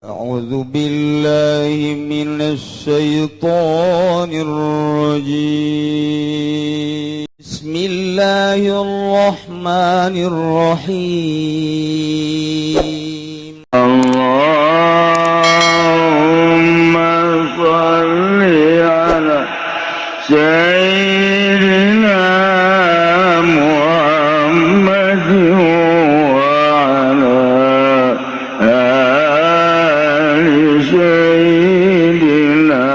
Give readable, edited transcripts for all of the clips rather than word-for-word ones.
أعوذ بالله من الشيطان الرجيم بسم الله الرحمن الرحيم اللهم صل على سيدنا محمد وعلى آل سيدنا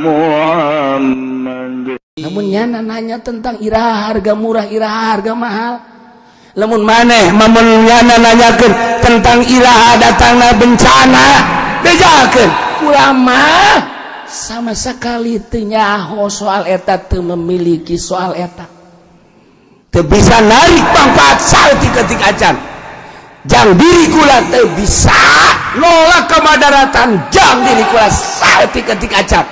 محمد. Namun nyana nanya tentang iraha harga murah, iraha harga mahal. Lamun maneh mamun nyana nanyakeun tentang iraha datangna bencana, bejakeun ulama sama sekali teu nyaho soal eta, teu memiliki soal eta. Teu bisa narik manfaat salti ketik acan. Jang diri kula teu bisa nolak kemadaratan jang diri kula salti ketik acan.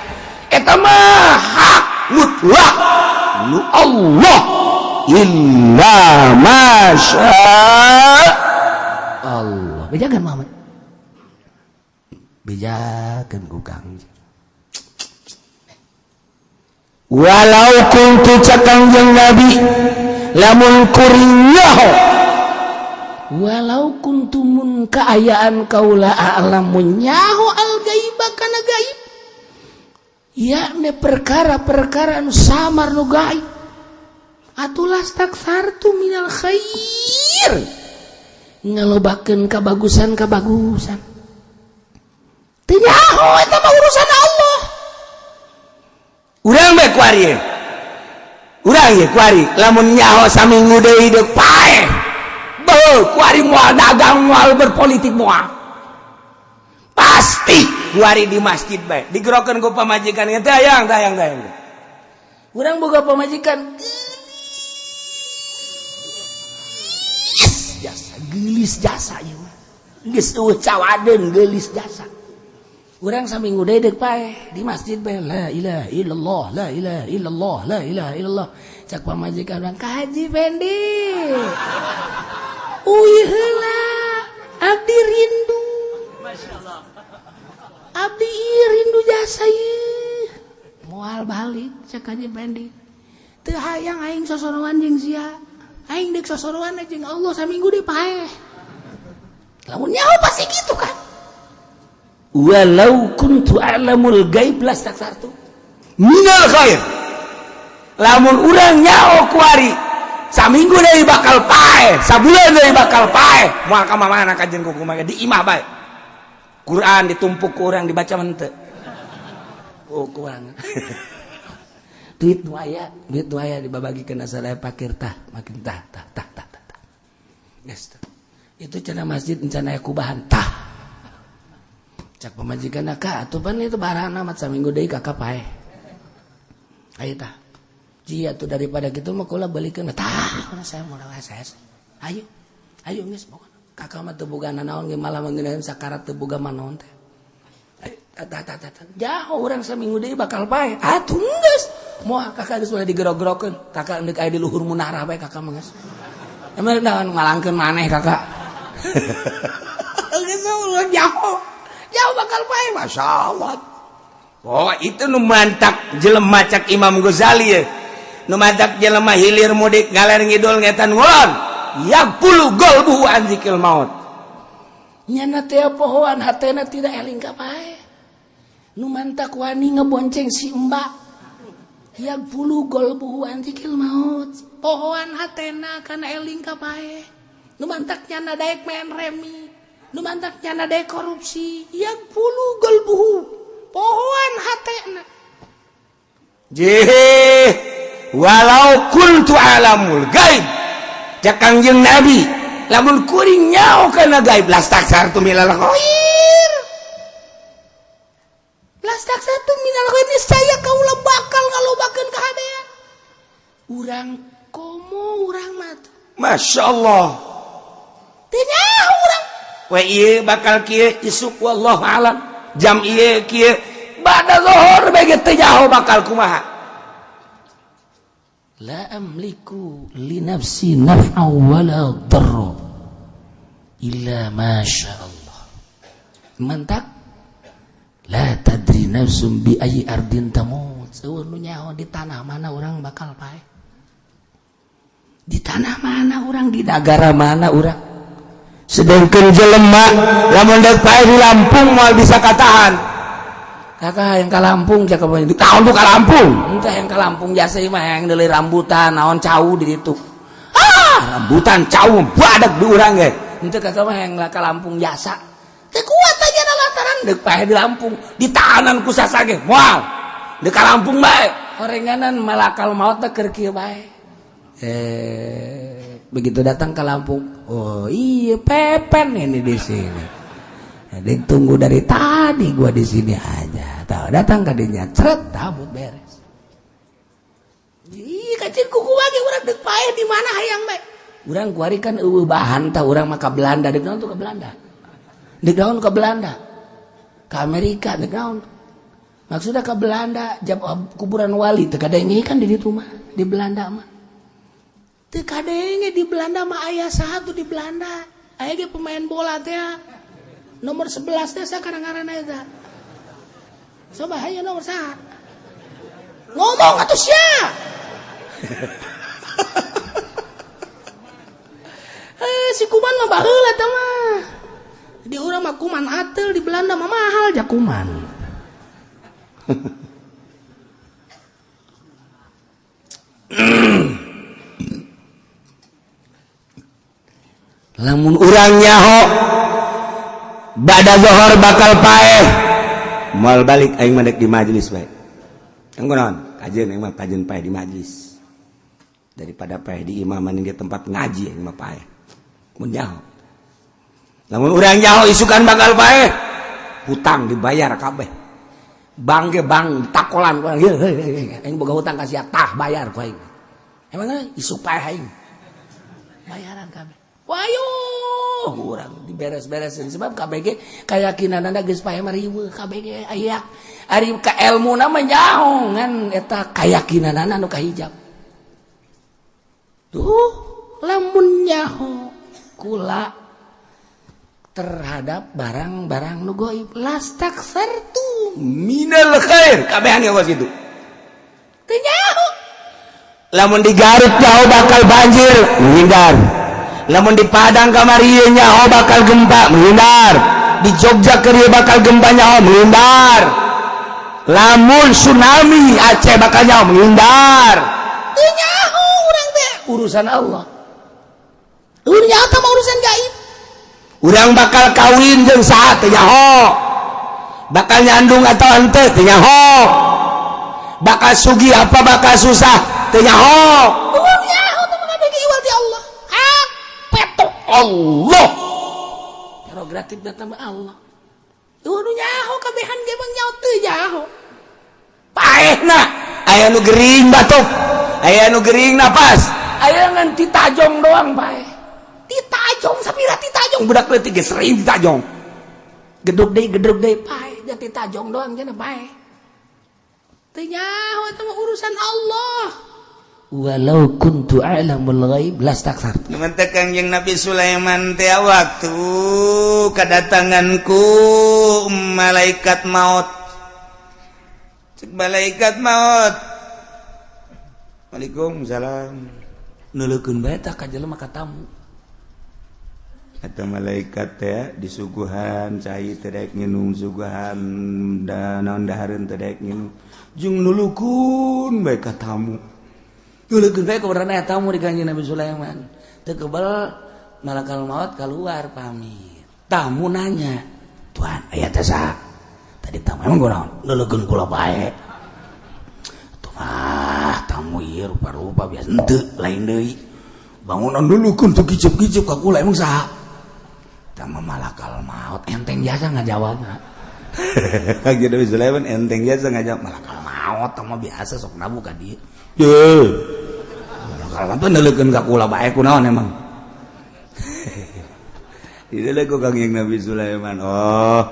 Eta mah hak mutlak nu Allah illa masya Allah. Bejakan Muhammad, bejakan kukang. Walau kuntu cakangjeng Nabi lamun kuring nyaho, walau kuntu mun kaayaan kaula alamun nyaho al gaiba kana gaib, yakni perkara-perkara anu samar nu gaib, atulah taksartu minal khair, ngalobakeun kabagusan-kabagusan. Teu nyaho eta mah urusan Allah. Urang bae kuari ye. Urang ye kuari lamun nyaho saminggu deui deuk paeh. Beuh kuari moal dagang, moal berpolitik moal. Pasti kuari di masjid bae. Digerokeun ku pamajikan teh hayang. Urang boga pamajikan gelis jasa ieu mah. Geus eueuh cawadeun gelis jasa. Urang saminggu deui deuk paeh di masjid bae la ilaha illallah, la ilaha illallah, la ilaha illallah. Cak pamajikan urang ka Haji Fendi. Uih heula abdi rindu. Masyaallah. Abdi ieu rindu jasa ieu. Moal balik cak Haji Fendi. Teu hayang aing sosoroan jeung sia. Aing deuk sosoroan jeung Allah saminggu deui paeh. Lamun nyaho pasti gitu kan. Walau kuntu a'lamul gaib lastaksartu minal khair. Lamun urang nyaho kuari saminggu deui bakal paeh, sabulan deui bakal paeh, moal ka mamana kajen ku kumaha di imah bae. Quran ditumpuk ku urang dibaca henteu. Oh kurang. Duit nu aya dibabagikeun sadaya fakir tah, makin tah. Geus. Itu cenah masjid encana aya kubahan tah. Cak pamajikan ka atuh pan itu barang amat saminggu deui kakak paeh. Ayo tah. Ji atuh daripada kitu mah kula balikeun tah, saya mau saya. Ayo geus pokona. Kakak mah teu boga nanaon ge malah mengeunaan sakarat teu boga manaon teh. Ayo tah. Jauh urang saminggu deui bakal paeh. Atuh geus. Moal kakak geus ulah digerog-gerogkeun. Kakak endek aya di luhur munara bae kakak mah geus. Emang naon ngalangkeun maneh kakak. Geus ulah jauh. Jauh bakal paeh, masya Allah. Oh itu nu mantap jelema cak Imam Ghazali ya. Nu mantap jelema hilir mudik ngaler ngidul ngetan ngulon. Yaqulu qalbuhu an dzikril maut. Nyana teh pohoan hatena tidak eling ka paeh. Nu mantak wani ngebonceng si Mbak. Yaqulu qalbuhu an dzikril maut. Pohoan hatena kana eling ka paeh. Nu mantak nyana daek main remi. Nu mantak nyana daek korupsi, yang pulu golbuhu pohoan hatena. Jeh, walau kuntu alamul gaib, cak Kangjeng Nabi, lamun kuring nyaho kana gaib lastaksartu minal khair. Lastaksartu minal khair niscaya kaula bakal ngalobakeun kahadean. Urang komo urang mah. Masyaallah. Teu nyaho urang. Wa ieu bakal kieu isuk wallahu alam. Jam ieu kieu bada zuhur bege teu nyaho bakal kumaha. La amliku li nafsi naf'a wala darra illa ma syaa Allah. Mantak la tadri nafsum bi ayyi ardin tamut. Seueur nu nyaho di tanah mana urang bakal pae. Di tanah mana urang, di negara mana urang. Sedangkan jelema lamun deuk pae di Lampung moal bisa katahan. Kakak yang ke Lampung cak apa itu tahun tuh ke Lampung entah yang ke Lampung jasa mah yang dari rambutan naon cau di situ rambutan cau badak di urang ge ente kakak mah yang ke Lampung jasa teu kuat aja na lantaran deuk pae di Lampung ditahanan ku sasage moal deuk ka Lampung bae horenganan malakal maut teh keur kieu bae begitu datang ke Lampung oh iya pepen ini di sini. Dek tunggu dari tadi gua di sini aja. Tahu datang ke dinya, ceret tabut beres. Ih, kacil kuku lagi urang deuk pae di mana hayang bae. Urang kuari kan eueuh bahan tah urang mah ka Belanda, deuk naon tuh ka Belanda. Deuk naon ka Belanda. Ka Amerika deuk naon. Maksudnya ke Belanda, jam kuburan wali teu kadenge kan di ditu mah, di Belanda mah. Teu kadenge di Belanda mah aya satu di Belanda. Aya ge pemain bola teh. Nomor 11 teh sakarang-karana eta. Coba hayu nomor 1. Ngomong atuh sia. Si kuman mah baheula eta mah. Di urang mah kuman ateul, di Belanda mah mahal ja kuman. Lamun urang nyaho bada zohor bakal pae moal balik aing mah di majelis bae engko naon kajeun aing mah pajeun pae di majelis daripada pae di imaman di tempat ngaji aing mah pae mun nyaho lamun urang nyaho isukan bakal pae hutang dibayar kabeh bang ge bang takolan aing boga hutang ka sia tah bayar ku aing emangna isuk pae aing bayaran kabeh wayo urang diberes-beresin sebab KBG keyakinanna geus pae mah riweuh KBG aya ari ka elmuna mah nyaho ngan eta keyakinanna nu kahijab tuh lamun nyaho kula terhadap barang-barang nu gaib lastaksartu minal khair kabehan geus kitu teu nyaho lamun di Garut nyaho bakal banjir menghindar. Lamun di Padang kamari nyaho bakal gempa menghindar. Di Jogja keur bakal gempa nyaho menghindar. Lamun tsunami Aceh bakal nyaho menghindar. Teu nyaho urang teh urusan Allah. Urang nyaho teh urusan gaib. Urang bakal kawin jeung saha teu nyaho. Bakal nyandung atau henteu teu nyaho. Bakal sugih apa bakal susah teu nyaho. Urang nyaho teh kabeh iwal ti Allah. Allah prerogatif data mah Allah nu nyaho kabehan ge bang nyaho teu nyaho paehna aya nu gering batuk aya nu gering napas aya ngan ti tajong doang paeh ti tajong sapira ti tajong budak leutik ge sering ti tajong gedug deui paeh da ti tajong doang cenah paeh teu nyaho eta mah urusan Allah. Walau kuntu a'lamul ghaib lastaksartu. Mantap Kangjeng Nabi Sulaiman teh waktu kedatanganku malaikat maut. Cek malaikat maut. Waalaikumsalam. Nuleukeun bae tah ka jelema ka tamu. Eta malaikat teh disuguhan cai teh daek nginum suguhan da naon dahareun teh daek nginum. Jeung nuleukeun bae ka tamu. Nuleukeun bae kabarana eta tamu di Kangjeng Nabi Sulaiman. Teu keubal malakal maut keluar pamit. Tamu nanya, "Tuan, aya teh saha?" Tadi tamu emang kunaon? Nuleukeun kula bae. Tuh mah tamu ieu rupa-rupa biasa henteu lain deui. Bangunan nuleukeun teu kicep-kicep ka kula emang saha? Tah mah malakal maut enteng jasa ngajawabna. Kangjeng Nabi Sulaiman enteng jasa ngajawab malakal maut tah mah biasa sok nabu ka dieu. Ye. Kalau tuh nuleukeun ka kula bae kunaon emang. Itulah ku Kangjeng Nabi Sulaiman. Oh,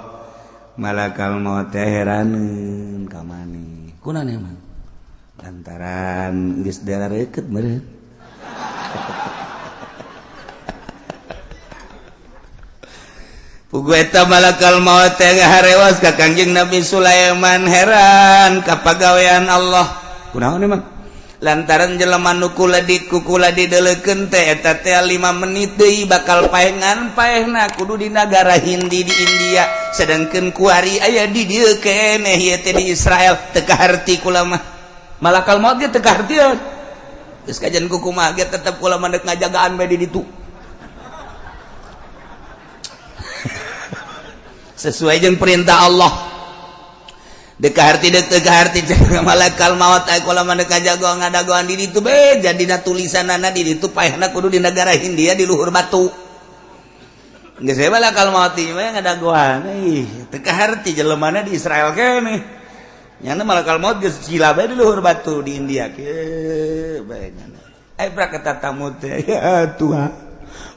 malakal maut teh heraneun ka maneh. Kunaon emang? Lantaran geus darareukeut meureun. pugu eta malakal maut teh ngaharewas ka Kangjeng Nabi Sulaiman heran ka pagawean Allah kunaon emang lantaran jelema nu kula dideulekeun teh eta teh 5 menit deui bakal paengan paehna kudu di nagara Hindi di India sedangkeun kuari aya di dieu keneh ieu teh di Israel teu kaharti kula mah malakal maut ge teu kahartieun geus kajian kumaha ge tetep kula mandek ngajagaan bae di ditu sesuai jeung perintah Allah dekaharti malakal maut aya kula mandek ngajagoan ngadagoan di ditu be jadina tulisanana di ditu paehna kudu di negara Hindia di luhur batu geus we malakal maut ieu mah ngadagoan teu kaharti jelemana di Israel keneh nyana malakal maut geus cila bae di luhur batu di India ke bae nyana brak eta tamu teh ya Tuhan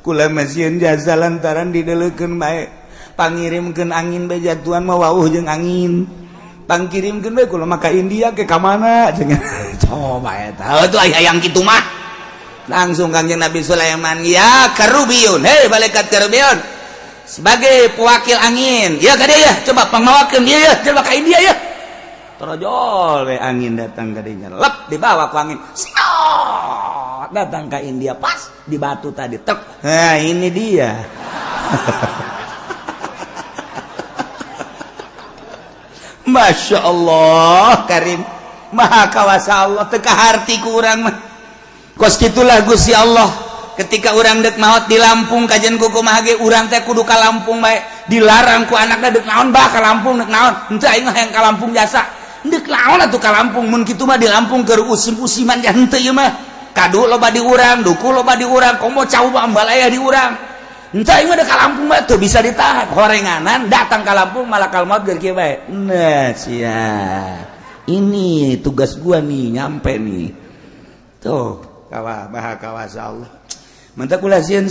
kula masieun jasa lantaran dideulekeun bae pangirimkeun angin bae jatuhan mah wauh jeung angin pangkirimkeun bae kula maka India ke ka mana cenah coba eta tuh aya yang kitu mah langsung Kangjeng Nabi Sulaiman ya Karubiyun hei malaikat Karubiyun sebagai pewakil angin ya ka dieu ya coba pangmawakeun dieu ya coba ka India ya terojol we angin datang ka dieu lep dibawa ku angin datang ke India pas di batu tadi tek nah ini dia Masya Allah Karim maha kawasa Allah teka harti ku urang mah kos gitulah Gusti Allah ketika urang dek maot di Lampung kajian kumaha ge urang teh kudu ka Lampung bae dilarang ku anakna dek naon bah ka Lampung dek naon henteu aing mah hayang ka Lampung jasa dek naon atuh ka Lampung mun kitu mah di Lampung keur usim-usiman ya henteu ieu mah kadu loba di urang duku loba di urang komo cau ambalaya di urang entah ini ada ka Lampung mah tuh bisa ditahan horenganan datang ka Lampung malakal maut keur kieu bae nah sia ini tugas gua nih nyampe nih tuh maha kawasa Allah mantap kula sieun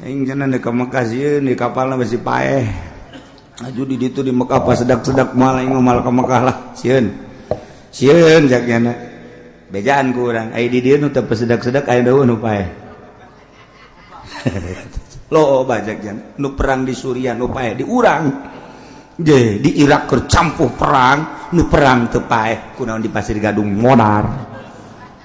aing cenah di Mekah sieun di kapalna besi paeh aju di ditu di Mekah pas sedak-sedak moal aing moal ka Mekah lah sieun jakna bejaan ku urang ai di dieu nu teu sedak-sedak aya daun nu paeh lo bajak jan nu perang di Suriah nu paeh di urang ge di Irak keur campuh perang nu perang teu paeh kunaon di Pasir Gadung modar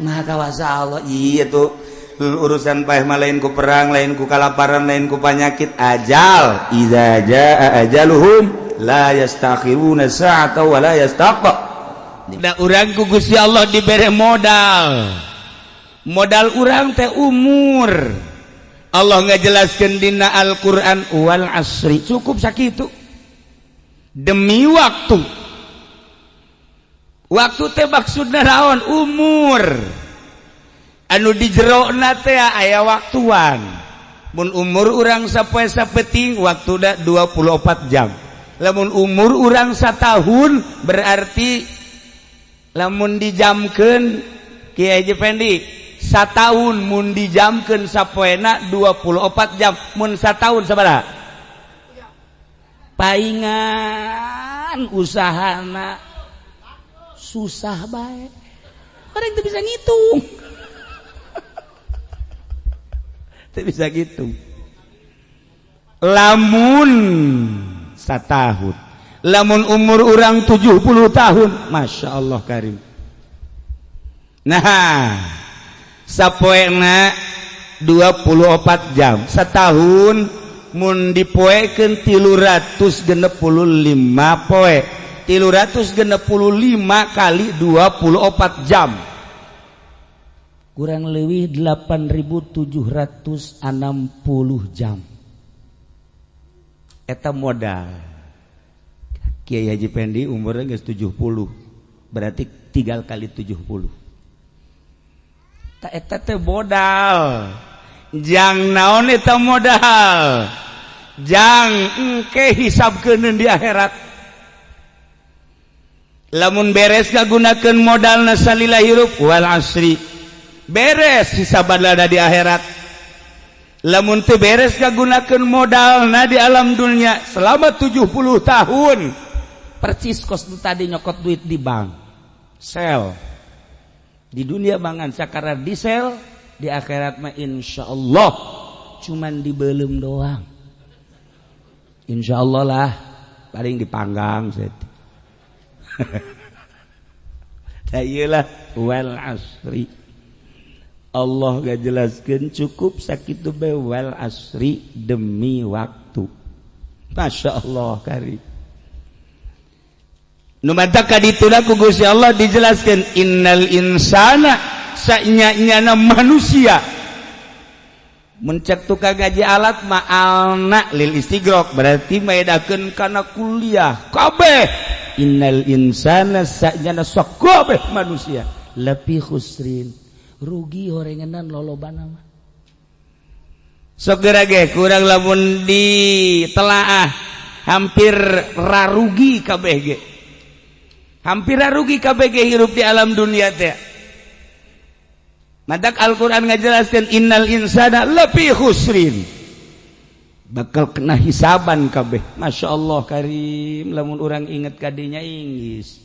nah kawasa Allah iya tuh urusan paeh mah lain ku perang lain ku kalaparan lain ku panyakit ajal idza jaa ajaluhum la yastakhiruna sa'ata wa la yastaqba da urang ku Gusti Allah dibere modal urang teh umur Allah ngajelaskeun dina Al-Qur'an wal asri cukup sakitu demi waktu teh maksudna naon umur anu di jerona teh aya waktuan mun umur urang sapoe sapeting waktuda 24 jam lamun umur urang satahun berarti lamun dijamkeun Kiai Haji Pendi satahun mun dijamkeun sapoena 24 jam mun satahun sabaraha paingan usahana susah bae orang teu bisa ngitung teu bisa ngitung lamun satahun lamun umur urang 70 tahun Masya Allah Karim nah sapoena 24 jam setahun mun dipoekeun 365 poe 365 kali 24 jam kurang leuwih 8.760 jam eta modal Kiai Haji Pendi umurnya geus 70 berarti 3 kali 70 tak eta teh modal jang naon eta modal jang engke hisabkeun di akhirat lamun beres ngagunakeun modalna salila hirup wal asri beres hisabana di akhirat lamun teu beres ngagunakeun modalna di alam dunia selama 70 tahun percis kos tadi nyokot duit di bank sel di dunia mangan sakara di sel di akhirat mah insyaallah cuman dibeuleum doang Insyaallah lah paling dipanggang set. Tayeulah wal asri. Allah gak jelaskeun cukup sakitu bae wal asri demi waktu. Masya Allah karim. Nu mata kadituna ku Gusti Allah dijelaskeun innal insana sanya-nyana manusia mencek tukang gaji alat ma'alna lil istighraq berarti maedakeun kana kuliah kabeh innal insana sanya-nyana sok kabeh manusia lafi khusrin rugi horengenan lolobana mah sok geura ge kurang lamun ditelaah hampir rarugi kabeh ge hampir rugi kabeh hirup di alam dunia teh. Madak Al-Qur'an ngajelaskeun innal insana lafi khusrin. Bakal kena hisaban kabeh. Masyaallah karim lamun urang inget kadinya inggis.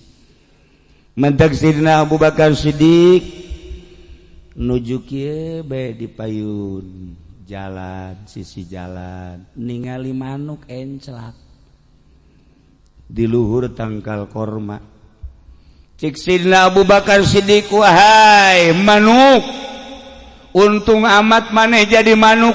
Madak Sidina Abu Bakar Siddiq nuju kieu bae di payun jalan sisi jalan ningali manuk enclak di luhur tangkal korma. Cik Sidina Abu Bakar Siddiq wahai manuk untung amat maneh jadi manuk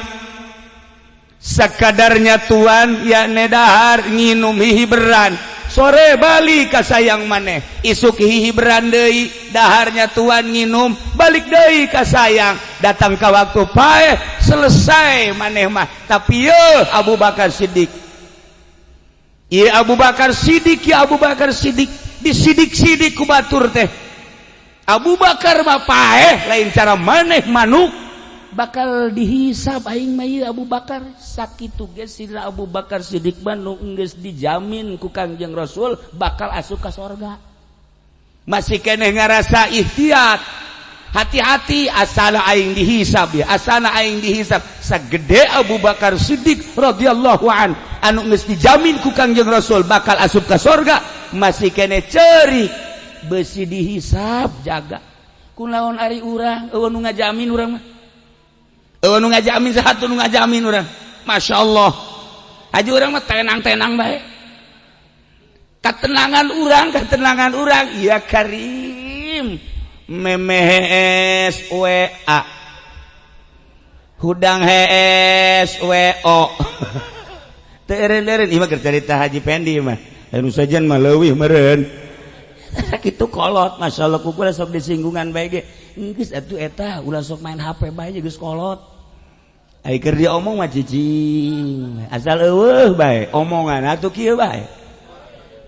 sakadarnya tuan ya nedahar nginum hihiberan sore balik ka sayang maneh isuk hihiberan deui daharnya tuan nginum balik deui ka sayang datang ka waktu paeh selesai maneh mah tapi ye Abu Bakar Siddiq ya Abu Bakar Siddiq ya Abu Bakar Siddiq disidik-sidik ku batur teh Abu Bakar mah paeh lain cara maneh manuk bakal dihisab aing mah Abu Bakar sakitu ge Sidina Abu Bakar Siddiq mah nu geus dijamin ku Kangjeng Rasul bakal asup ka sorga masih keneh ngarasa ihtiyat hati-hati asana aing dihisab ya asana aing dihisab sagede Abu Bakar Siddiq radhiyallahu an anu geus dijamin ku Kangjeng Rasul bakal asup ka sorga masih kene cerik besi dihisab jaga kunaon ari urang eueuh nu ngajamin urang mah eueuh nu ngajamin satu nu ngajamin urang masyaallah aja urang mah tenang-tenang bae katenangan urang ya karim memehes WA hudang hes WO teu eureun-eureun ieu mah keur carita Haji Pendi mah anu sajan mah leuwih meureun kitu kolot masyaallah kukula sok disinggungan bae ge geus atuh eta ulah sok main HP bae geus kolot ai keur diomong mah cicing asal eueuh bae omongan atuh kieu bae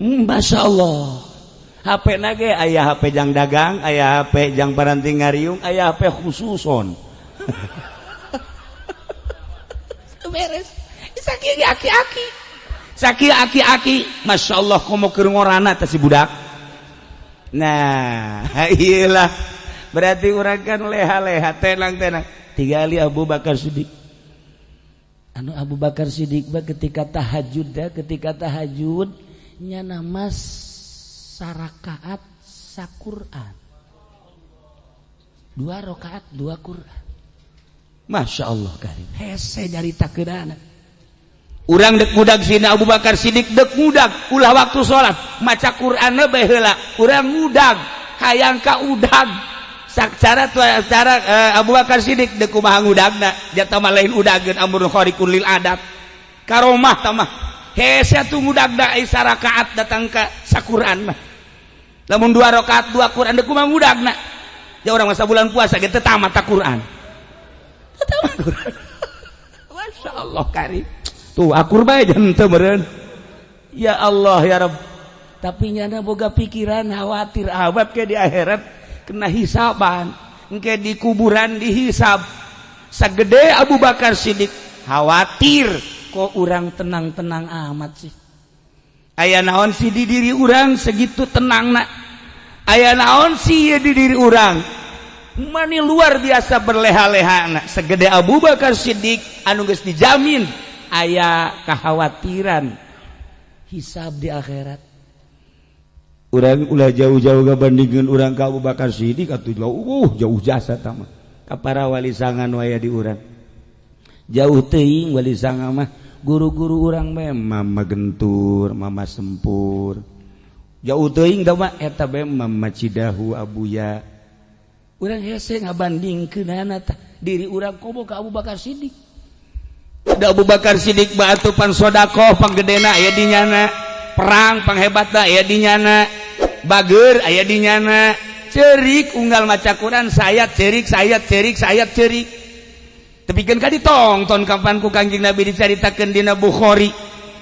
masyaallah HP na ge aya HP jang dagang aya HP jang paranting ngariung aya HP khususon beres sakieu ge aki-aki saki aki-aki masyaallah komo keur ngorana teh si budak nah iyalah berarti urang kan leha-leha tenang-tenang tigali Abu Bakar Siddiq anu Abu Bakar Siddiq ba ketika tahajud nyana mas sarakaat saquran 2 rakaat 2 Quran masyaallah karim hese nyaritakeunana urang dek mudag Sidina Abu Bakar Siddiq dek mudag ulah waktu sholat maca Quran bae heula urang mudag hayang ka udag sacara Abu Bakar Siddiq dek kumaha ngudagna jata mah lain udageun amrun khariqun lil adat karomah tamah hese atuh ngudagna aya rakaat datang ka saquran mah lamun 2 rakaat 2 Quran dek kumaha ngudagna ya urang masa bulan puasa ge teu tamat Quran masyaallah karim tuh akur bae jangan teu meureun ya Allah ya Rabb tapi nyana boga pikiran khawatir awet ke di akhirat kena hisaban engke di kuburan dihisab sagede Abu Bakar Siddiq khawatir kok urang tenang-tenang amat sih aya naon sih di diri urang segitu tenangna aya naon sih di diri urang mani luar biasa berleha-lehana segede Abu Bakar Siddiq anu geus dijamin aya kekhawatiran hisab di akhirat urang ulah jauh-jauh gabandingkeun urang ka Abu Bakar Siddiq atuh jauh jasa tah mah ka para wali sangan waya di urang jauh teuing wali sangan mah guru-guru urang Mama gentur, Mama sempur. jauh teuing da mah eta bae Mama Cidahu Abuya. Urang hese ngabandingkeunana tah diri urang komo ka Abu Bakar Siddiq. Da Abu Bakar Siddiq mah atuh pan sedekah panggedena aya di nyana, perang panghebatna aya di nyana, bageur aya di nyana, ceurik unggal maca Quran sayat ceurik sayat ceurik sayat ceurik. Tepikeun ka ditongton kapan ku Kangjeng Nabi dicaritakeun dina Bukhari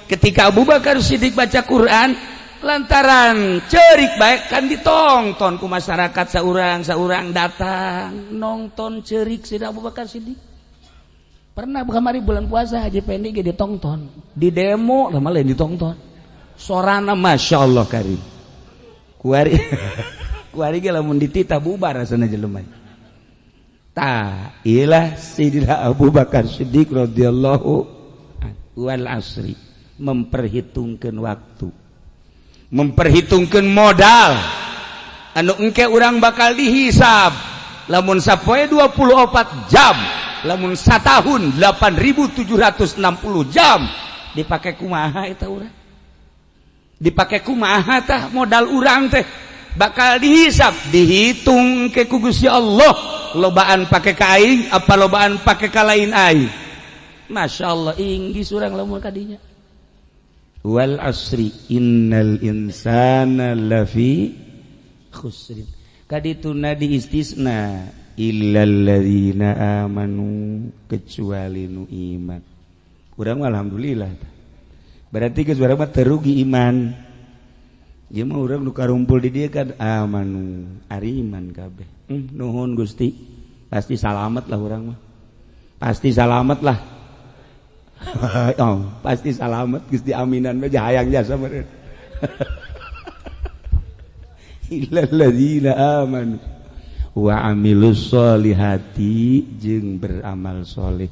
ketika Abu Bakar Siddiq baca Quran lantaran ceurik bae kan ditongton ku masyarakat saurang datang nonton ceurik si Abu Bakar Siddiq. Pernah kamari bulan puasa Haji Pendi ge ditongton di demo lama lain ditongton sorana masyaallah karim kuari kuari ge lamun dititah bubar rasana jelema. Ilah Sayyidina Abu Bakar Siddiq radhiyallahu wal asri memperhitungkan waktu, memperhitungkan modal anu engke urang bakal dihisab lamun sapoe 24 jam, lamun satahun 8.760 jam dipake kumaha eta urang, dipake kumaha tah modal urang teh bakal dihisab, dihitung ke ku Gusti Allah. Lobaan pakai kain apa lobaan pakai kalain aing. Masyaallah inggih urang lamun kadinya. Wal asri innal insana lafi khusrin. Kadituna di istisna illal ladzina amanu kecuali nu iman. Urang alhamdulillah. Berarti geus urang mah terugi iman. Ieu mah urang nu karumpul di dieu kan amanu, ari iman kabeh. Nuhun Gusti, pasti salamet lah urang mah. Pasti salamet lah. Oh, pasti salamet Gusti aminan mah hayang jasa meureun. Illal ladzina amanu wa amilus solihati jeung beramal soleh.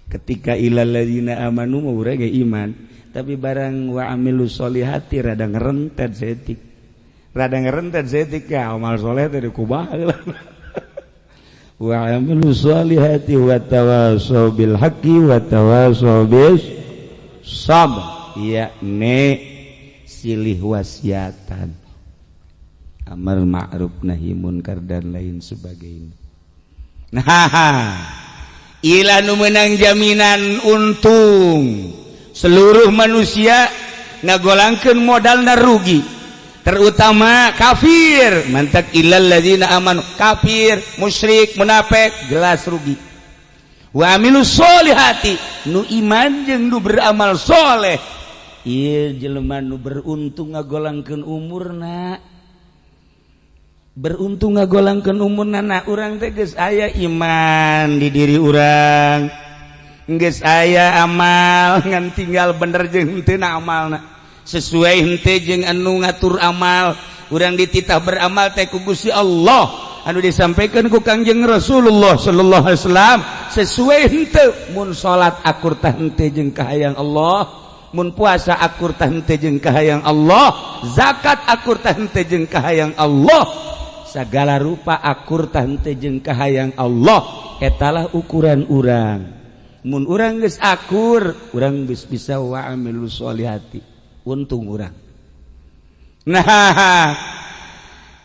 Ketika illal ladzina amanu mah urang ge iman, tapi barang wa amilus solihati rada ngerentet setik. Rada ngerentet setik ya amal soleh teh kumaha wa amilus solihati wa tawassaw bil haqqi wa tawassaw bis sabr, yakni silih wasiatan amar ma'ruf nahi munkar dan lain sebagainya. Nah, ila nu meunang jaminan untung seluruh manusia ngagolangkeun modalna rugi, terutama kafir. Mantak illal ladzina amanu, kafir, musyrik, munafik jelas rugi. Wa amilus solihati, nu iman jeung nu beramal soleh ieu jelema nu beruntung ngagolangkeun umurna. Beruntung ngagolangkeun umurna. Nah urang teh geus aya iman di diri urang, geus aya amal ngan tinggal bener jeung henteu na amalna sesuai henteu jeung anu ngatur amal. Urang dititah beramal teh ku Gusti Allah anu disampaikan ku Kangjeng Rasulullah sallallahu alaihi wasallam sesuai henteu. Mun salat akur tah henteu jeung kahayang Allah, mun puasa akur tah henteu jeung kahayang Allah, zakat akur tah henteu jeung kahayang Allah, sagala rupa akur tah henteu jeung kahayang Allah. Etalah ukuran urang. Mun urang geus akur, urang geus bisa wa amilus solihati, untung urang. Nah,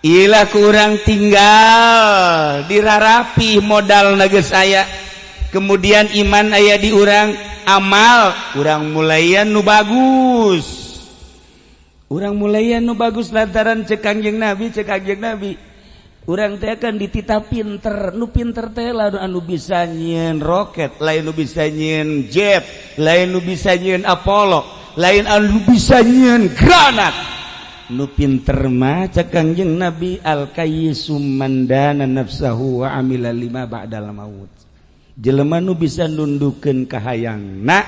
ilah kurang tinggal dirarapi modal geus aya, kemudian iman aya di urang, amal urang mulaian nu bagus. Urang mulaian nu bagus lantaran cek Kangjeng Nabi, urang teh kan dititah pinter. Nu pinter teh lain anu bisa nyieun roket, lain nu bisa nyieun jet, lain nu bisa nyieun Apollo, lain anu bisa nyieun granat. Nu pinter mah cek Kangjeng Nabi al-kayyisum mandana nafsahu wa amila lima ba'dal maut. Jelema nu bisa nundukeun kahayangna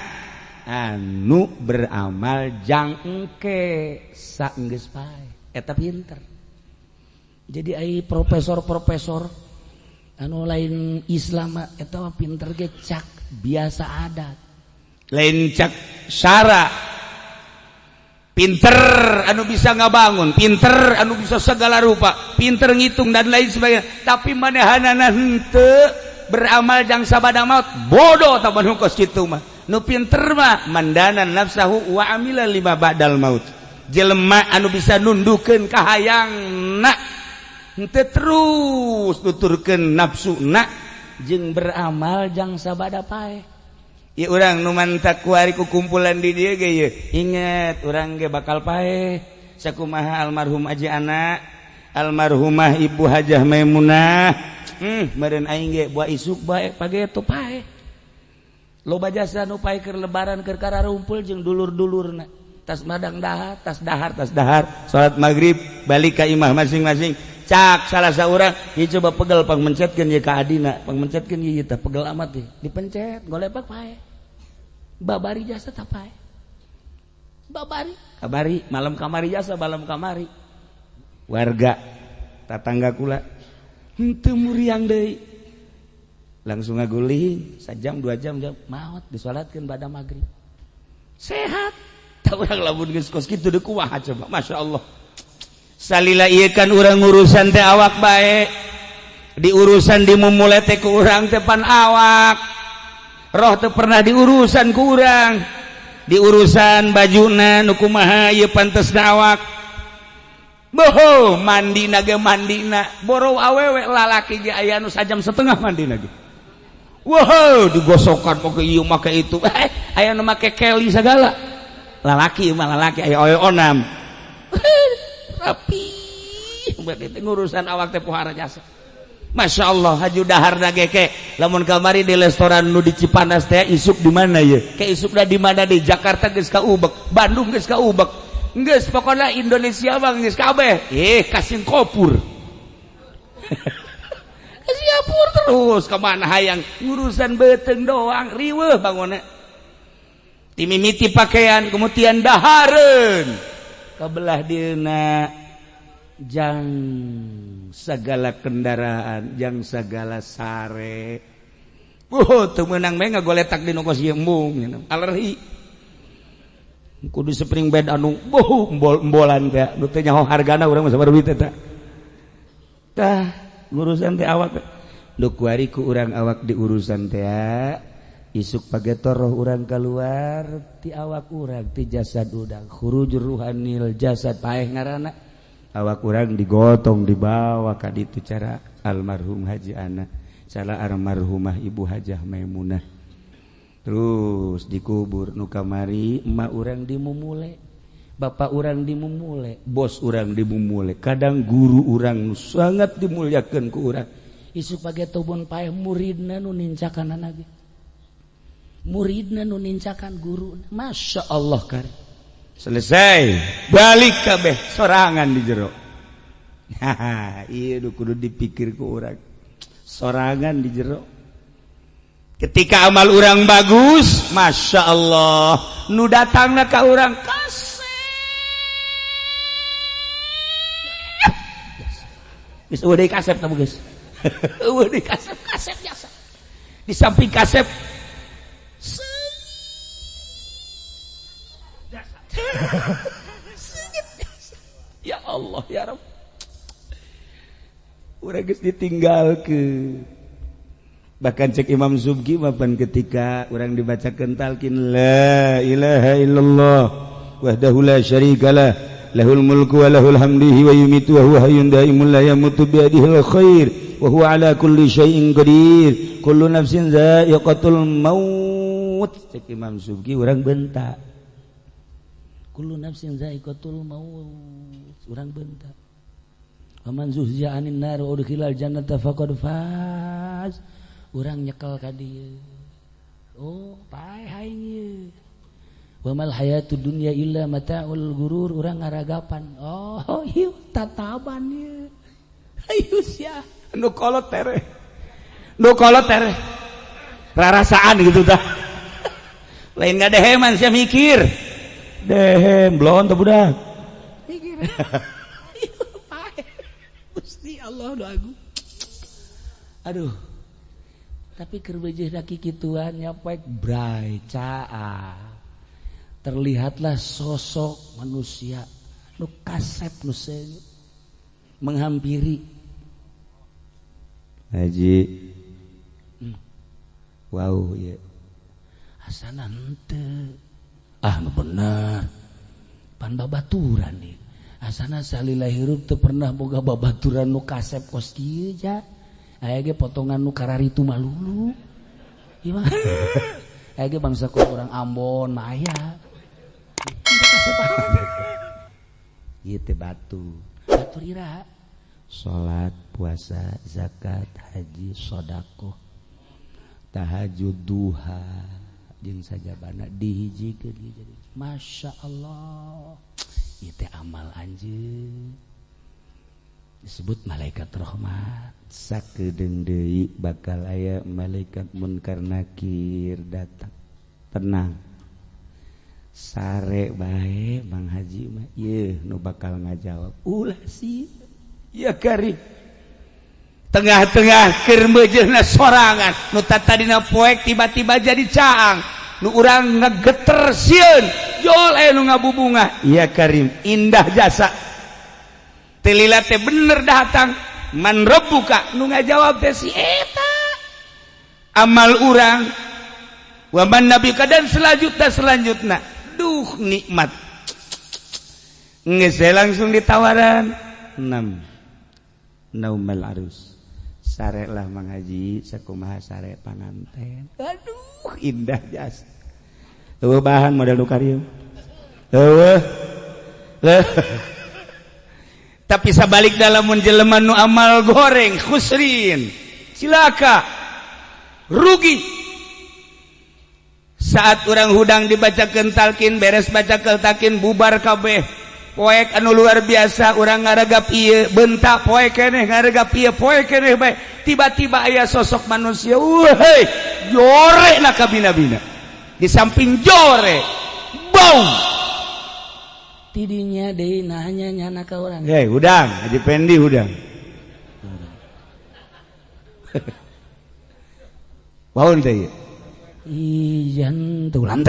anu beramal jang engke saenggeus pae, eta pinter. Jadi ai profesor-profesor anu lain Islam eta mah pinter ge cak biasa adat, lain cak syara. Pinter anu bisa ngabangun, pinter anu bisa segala rupa, pinter ngitung dan lain sebagainya. Tapi manehanana henteu beramal jang sabada maut, bodoh tambah nu kos kitu mah. nu pinter mah mandanan nafsahu wa amila lima ba'dal maut jelema anu bisa nundukeun ka hayangna henteu terus nuturkeun nafsuna jeung beramal jang sabada pae. Ieu urang nu mantak kuari ku kumpulan di dieu ge ieu inget urang ge bakal pae sakumaha almarhum Aji Ana almarhumah Ibu Hajah Maimunah meureun aing ge buah isuk bae pageto pae loba jasa nu pae keur lebaran keur kararumpul jeung dulur-dulurna tas madang dahar tas dahar salat maghrib balik ka imah masing-masing cak salah saurang ieu coba pegel pangmencetkeun ieu ka adina pangmencetkeun ieu teh pegel amat teh dipencet golepak pae babari jasa tah pae babari kabari malam kamari jasa malam kamari warga tatangga kula henteu muriang deui langsung ngaguling sajam 2 jam maot disalatkeun bada maghrib sehat. Urang lamun geus kos kitu deuk kumaha coba masyaallah salila ieu kan urang urusan teh awak bae di urusan dimumule teh ku urang teh pan awak roh teh pernah diurusan ku urang di urusan bajuna nu kumaha ieu pantesna awak boho mandina ge mandina boro awewe lalaki ge aya nu sajam setengah mandina ge wow digosokan pake ieu make itu aya nu make keli sagala lalaki aya oe-onam rapi berarti ngurusan awak teh pohara jasa masyaallah haju daharna ge ke lamun kamari di restoran nu di Cipanas teh isuk di mana ye ke isuk da di mana di Jakarta geus kaubek Bandung geus kaubek geus pokona Indonesia mah geus kabeh kasing kopur kasing kopur terus ka mana hayang ngurusan beuteung doang riweuh bangunna timimiti pakaian kemudian dahareun kabelah dieuna jang sagala kendaraan jang sagala sare teu meunang bae ngagoletak di nu kos ieu embung alergi kudu spring bed anu embol-embolan teh nu teu nyaho hargana urang mah sabaraha duit eta tah urusan teh awak nu kuari ku urang awak di urusan teh isuk pagetor roh urang keluar ti awak urang ti jasad urang khurujur ruhanil jasad paeh ngaranna awak urang digotong dibawa ka ditu cara almarhum Haji Ana salah almarhumah Ibu Hajah Maimunah terus dikubur nu kamari emak urang dimumule bapak urang dimumule bos urang dimumule kadang guru urang nu sangat dimulyakeun ku urang isuk pageto bon paeh muridna nu nincakanana ge muridna nu nincakan guru masya Allah kan selesai balik kabeh sorangan di jero iya kudu dipikir ku urang sorangan di jero ketika amal urang bagus masya Allah nu datangna ka urang kasep geus eueuh deui kasep tamu geus eueuh deui kasep jasa di samping kasep ya Allah ya Rabb urang geus ditinggalkeun bahkan cek Imam Subki mapan ketika urang dibacakeun talqin la ilaha illallah wahdahu la syarikalah lahul mulku wa lahul hamdihi wa yumitu wa huwa hayyun daimul la yamutu bi yadihil khair wa huwa ala kulli syai'in qadir kullu nafsin za'iqatul maut cek Imam Subki urang bentak kullu nafsin za'iqatul maut urang bentak waman zuhziya 'anil nar wa udkhilal jannata faqad faz urang nyekel ka dieu pae haing ieu wamal hayatud dunya illa mata'ul gurur urang ngaragapan ieu tataban ieu ayo sia nu kolot tere rarasaan gitu tah lain ngadeheman sia mikir dehem blon teh budak mikir Gusti Allah doaku aduh tapi keur beujeuh daki kituan nyapek bray caa terlihatlah sosok manusia nu kasep nu seuneu menghampiri Haji wow ya asana henteu bener pan babaturan nih asana salila hirup teu pernah boga babaturan nu kasep kos kieu ja aya ge potongan nu kararitu malulu ieu mah aya ge bangsa ku urang Ambon mah aya kasep ieu teh batur iraha salat puasa zakat haji sedekah tahajud duha jeung sajabana dihijikeun jadi masya Allah ieu teh amal anjeun disebut malaikat rahmat sakedeung deui bakal aya malaikat munkar nakir datang tenang sare bae Bang Haji mah ieu nu bakal ngajawab ulah sih ya karim tengah-tengah keur meujeuhna sorangan nu tadina poek tiba-tiba jadi caang nu urang ngageter sieun jol nu ngabubunga ya karim indah jasa telila teh bener datang man rabbuka nu ngajawab teh si eta amal urang wa man nabika dan selanjutna duh nikmat geus langsung ditawaran 6 naumal arus sare lah Mang Haji sakumaha sare panganten aduh indah jas eueuh bahan model nu karieum eueuh tapi sabalik dalam menjelema nu amal goreng khusrin cilaka rugi saat orang hudang dibacakeun talqin beres baca talqin bubar kabeh poek anu luar biasa orang ngaregap ieu bentak poek keneh ngaregap ieu poek keneh bae tiba-tiba aya sosok manusia weuh jore na kabina-bina di samping jore bau tidinya deui nanya nyana ka urang hudang Haji Pendi hudang baun teh ieu ijan ulan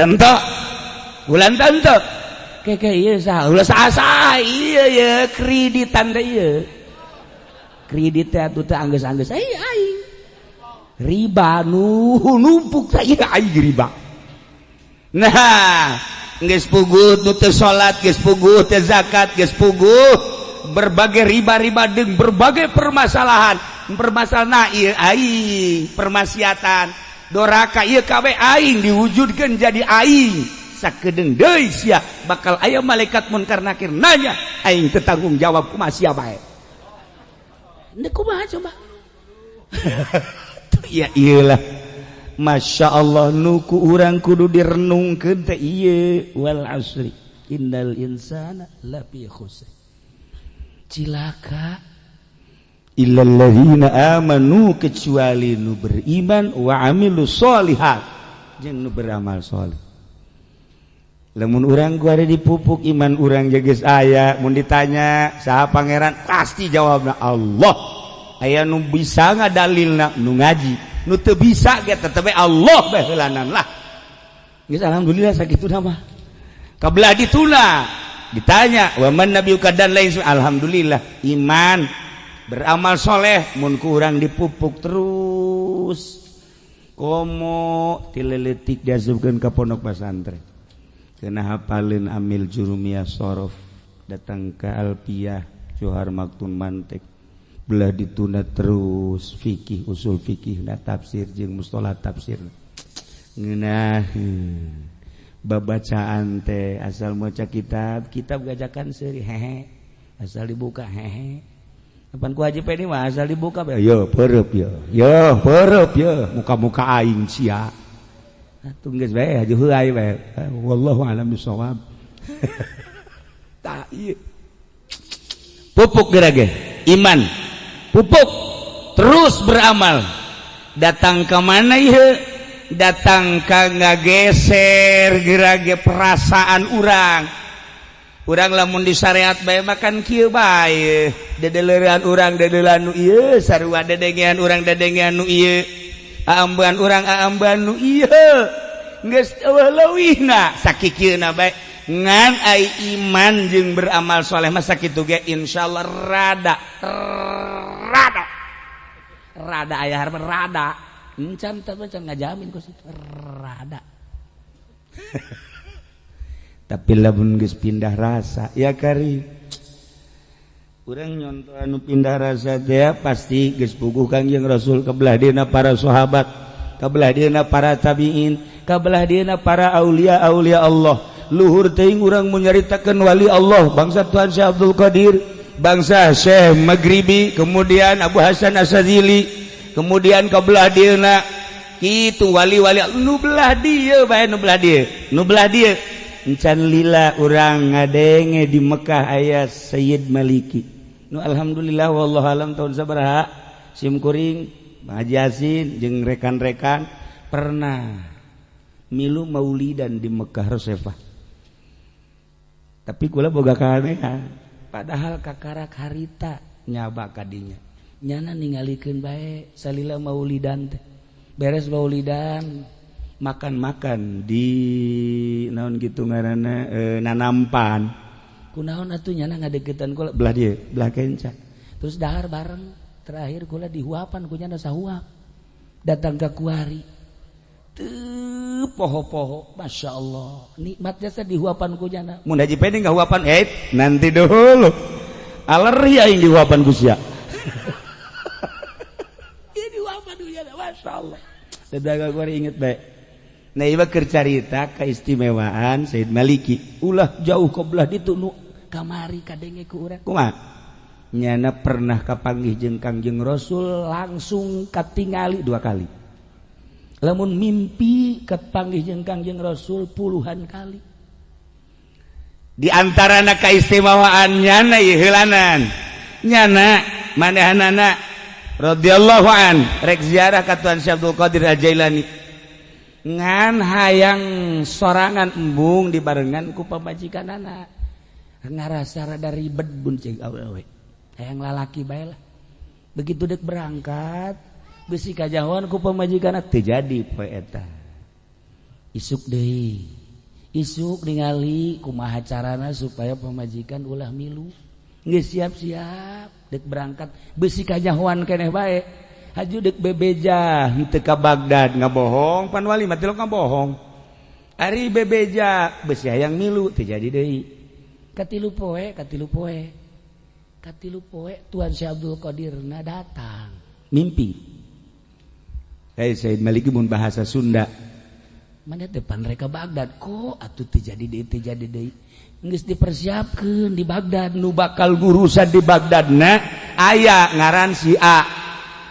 tante keke ieu saha ulah saha ieu ye kreditan teh ieu kredit teh atuh teh anggeus-anggeus aing riba nu numpuk teh ieu aing riba nah geus puguh nu teu salat geus puguh teu zakat geus puguh berbagai riba-riba jeung berbagai permasalahan ieu aing permaksiatan doraka ieu kabeh aing diwujudkeun jadi aing sakedeung deui sia bakal aya malaikat munkar nakir nanya aing teu tanggung jawab kumaha sia bae nek kumaha coba ya iyalah masya Allah nu ku urang kudu direnungkeun teh ieu wal asri innal insana lafi khusr cilaka illalladzina amanu kecuali nu beriman wa amilus sholihat jeung nu beramal saleh lamun urang ku ada dipupuk iman urang geus aya mun ditanya saha pangeran pasti jawabna Allah aya nu bisa ngadalilna nu ngaji nu teu bisa ge tetep Allah bae heulanan lah geus alhamdulillah sakituna mah kabelah dituna ditanya wa man nabiyuka dan lain alhamdulillah iman beramal soleh mun ku urang dipupuk terus komo tileletik diasupkeun ka pondok pesantren kena hafalin amil jurumiyah sorof datang ke alpiyah johar maktun mantek belah dituna terus fikih usul fikih na tafsir jeung mustalah tafsir ngeunah babacaan teh asal maca kitab gajakan seuri hehe asal dibuka hehe Pan ku Haji Pedi mah asal dibuka yo peureub muka-muka aing sia atuh geus bae Haji heuai bae wallahu a'lam bissawab ta ieu pupuk gerage iman pupuk terus beramal datang ke mana ieu datang ka ngageser gerage perasaan urang lamun di syariat bae makan kieu bae dedeleurean urang dedelan nu ieu sarua dedengean urang dedengean nu ieu aamban urang aamban nu ieu geus leuwihna sakikieuna bae ngan ai iman jeung beramal saleh mah sakitu ge insyaallah rada aya hareup rada encan teh encan ngajamin ku situ rada tapi lamun geus pindah rasa ya Karim urang nyontoh anu pindah rasa teh pasti geus puguh Kangjeng Rasul kabelah dina para sahabat kabelah dina para tabiin kabelah dina para aulia Allah luhur teuing urang mun nyaritakeun wali Allah bangsa Tuhan Syekh Abdul Qadir bangsa Syekh Maghribi kemudian Abu Hasan Asyadzili kemudian kabelah dina kitu wali-wali nu belah dieu bae nu belah dieu encan lila urang ngadenge di Mekah aya Sayyid Maliki nu alhamdulillah wallahu alam tahun sabaraha sim kuring Haji Yasin jeung rekan-rekan pernah milu maulidan di Mekah Rosefah tapi kula boga kahanean padahal kakarak harita nyaba kadinya nyana ningalikeun bae salila maulidan teh beres maulidan makan-makan di naon gitu ngaranna nanampan kunaon atuh nyana ngadeukeutan kula belah dieu belah kenca terus dahar bareng terakhir kula dihuapan ku nyana sahuap datang ka kuari teu poho-poho masyaallah nikmatnya teh dihuapan ku nyana mun Haji Pedi ngahuapan nanti dulu alergi aing dihuapan ku sia ieu dihuapan ku nyana masyaallah sedaga kuari inget bae. Nah ieu keur carita keistimewaan Sayyid Maliki ulah jauh ka belah ditu nu kamari kadenge ku urang kumaha nyana pernah kapanggih jeung Kangjeng Rasul langsung katingali 2 kali lamun mimpi kapanggih jeung Kangjeng Rasul puluhan kali di antarana keistimewaan nyana ieu heulanan nyana manehanana radhiyallahu an rek ziarah ka Tuan Syekh Abdul Qadir Al-Jailani ngan hayang sorangan embung dibarengan ku pamajikanana ngarasa rada ribet bun cek awewe hayang lalaki bae lah begitu dek berangkat besi kajawan ku pamajikanna teu jadi poe eta isuk deui isuk ningali kumaha carana supaya pamajikan ulah milu geus siap-siap dek berangkat besi kajawan keneh bae haju dek bebeja henteu ka Bagdad ngabohong pan wali mah teu ngabohong ari bebeja besi hayang milu teu jadi deui katilu poe Tuan Syekh Abdul Qadirna datang mimpi Sayyid Maliki mun bahasa Sunda mana depan mereka Bagdad kok atuh teu jadi deui geus dipersiapkeun di Bagdad nu bakal ngurusan di Bagdadna aya ngaran si A